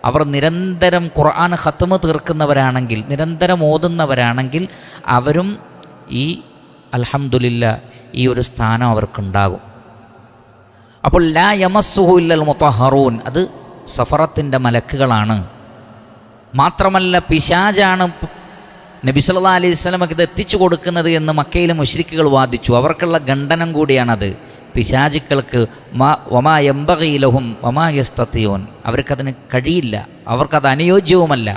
അവർ നിരന്തരം ഖുർആൻ ഖത്മ് തീർക്കുന്നവരാണെങ്കിൽ, നിരന്തരം ഓതുന്നവരാണെങ്കിൽ അവരും ഈ അൽഹംദുലില്ലാ ഈ ഒരു സ്ഥാനം അവർക്കുണ്ടാകും. അപ്പോൾ ലാ യമസ്സുഹു ഇല്ലൽ മുതഹറൂൻ, അത് സഫറത്തിൻ്റെ മലക്കുകളാണ്. മാത്രമല്ല പിശാചാണ് നബി സല്ലല്ലാഹു അലൈഹി വസല്ലമക്ക് ഇത് എത്തിച്ചു കൊടുക്കുന്നത് എന്ന് മക്കയിലെ മുശ്രിക്കുകൾ വാദിച്ചു. അവർക്കുള്ള ഖണ്ഡനം കൂടിയാണത്. പിശാചുക്കൾക്ക് വമാ യംബഗി ലഹും വമാ യസ്തതിയൂൻ, അവർക്കതിന് കഴിയില്ല, അവർക്കത് അനുയോജ്യവുമല്ല.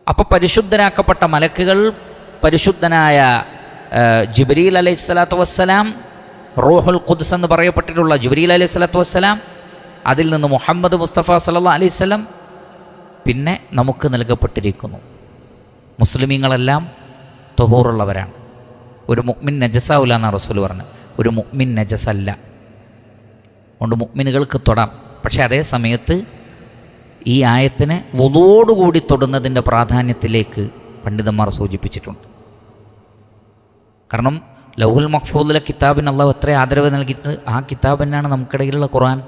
അപ്പോൾ പരിശുദ്ധരാക്കപ്പെട്ട മലക്കുകൾ, പരിശുദ്ധനായ ജിബ്രീൽ അലൈഹി സ്വലാത്തു വസ്സലാം, റൂഹുൽ ഖുദ്സ് എന്ന് പറയപ്പെട്ടിട്ടുള്ള ജിബ്രീൽ അലൈഹി സ്വലാത്തു വസ്സലാം, അതിൽ നിന്ന് മുഹമ്മദ് മുസ്തഫ സല്ലല്ലാഹു അലൈഹി വസല്ലം, പിന്നെ നമുക്ക് നൽകപ്പെട്ടിരിക്കുന്നു. മുസ്ലിമീങ്ങളെല്ലാം തൊഹൂറുള്ളവരാണ്. ഒരു മുഅ്മിൻ നജസാവില്ല എന്നാണ് റസൂൽ പറഞ്ഞത്. ഒരു മുഅ്മിൻ നജസല്ല. അതുകൊണ്ട് മുഅ്മിനുകൾക്ക് തൊടാം. പക്ഷേ അതേ സമയത്ത് ഈ ആയത്തിനെ വുളൂഓടുകൂടി തൊടുന്നതിൻ്റെ പ്രാധാന്യത്തിലേക്ക് പണ്ഡിതന്മാർ സൂചിപ്പിച്ചിട്ടുണ്ട്. കാരണം ലൗഹുൽ മഹ്ഫൂദിലെ കിതാബിന് അല്ലാഹു എത്ര ആദരവ് നൽകിയിട്ട് ആ കിതാബിനാണ് നമുക്കിടയിലുള്ള ഖുർആൻ.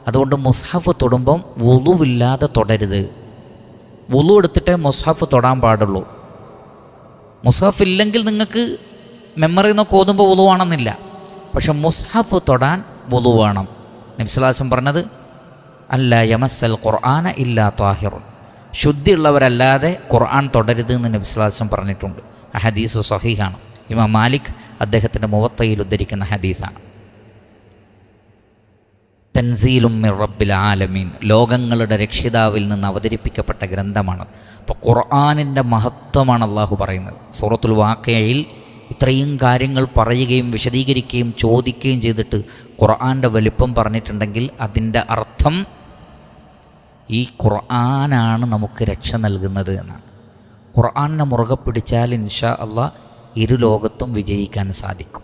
അതുകൊണ്ട് മുസ്ഹഫ് തൊടുമ്പം വുളുവില്ലാതെ തൊടരുത്. വുളു എടുത്തിട്ടേ മുസ്ഹഫ് തൊടാൻ പാടുള്ളൂ. മുസ്ഹഫ് ഇല്ലെങ്കിൽ നിങ്ങൾക്ക് മെമ്മറിയിൽ നിന്നൊക്കെ ഓതുമ്പോൾ വുളു ആണെന്നില്ല. പക്ഷെ മുസ്ഹഫ് തൊടാൻ വുളു വേണം. നബി സല്ലല്ലാഹു അലൈഹി വസല്ലം പറഞ്ഞത് അല്ലാ യമസ്സൽ ഖുർആന ഇല്ലാ ത്വാഹിറുൻ, ശുദ്ധിയുള്ളവരല്ലാതെ ഖുർആൻ തൊടരുത് എന്ന് നബി സല്ലല്ലാഹു അലൈഹി വസല്ലം പറഞ്ഞിട്ടുണ്ട്. ആ ഹദീസ് സ്വഹീഹാണ്. ഇമാം മാലിക് അദ്ദേഹത്തിൻ്റെ മുവത്തയിൽ ഉദ്ധരിക്കുന്ന ഹദീസാണ്. തൻസീലും മിർ റബ്ബിൽ ആലമീൻ, ലോകങ്ങളുടെ രക്ഷിതാവിൽ നിന്ന് അവതരിപ്പിക്കപ്പെട്ട ഗ്രന്ഥമാണ്. അപ്പോൾ ഖുർആനിൻ്റെ മഹത്വമാണ് അള്ളാഹു പറയുന്നത്. സൂറത്തുൽ വാഖിയയിൽ ഇത്രയും കാര്യങ്ങൾ പറയുകയും വിശദീകരിക്കുകയും ചോദിക്കുകയും ചെയ്തിട്ട് ഖുർആൻ്റെ വലിപ്പം പറഞ്ഞിട്ടുണ്ടെങ്കിൽ അതിൻ്റെ അർത്ഥം ഈ ഖുർആനാണ് നമുക്ക് രക്ഷ നൽകുന്നത് എന്നാണ്. ഖുർആനെ മുറുകെ പിടിച്ചാൽ ഇൻഷാ അള്ളാഹ് ഇരു ലോകത്തും വിജയിക്കാൻ സാധിക്കും.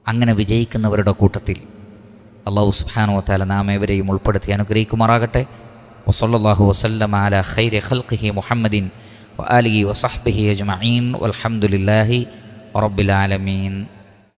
അങ്ങനെ വിജയിക്കുന്നവരുടെ കൂട്ടത്തിൽ അല്ലാഹു സുബ്ഹാനഹു വ തആല നാം ഏവരെയും ഉൾപ്പെടുത്തി അനുഗ്രഹിക്കുമാറാകട്ടെ. വസല്ലല്ലാഹു വസല്ലമ അലാ ഖൈരി ഖൽഖിഹി മുഹമ്മദിൻ വആലിഹി വസഹ്ബിഹി അജ്മഈൻ വൽഹംദുലില്ലാഹി റബ്ബിൽ ആലമീൻ.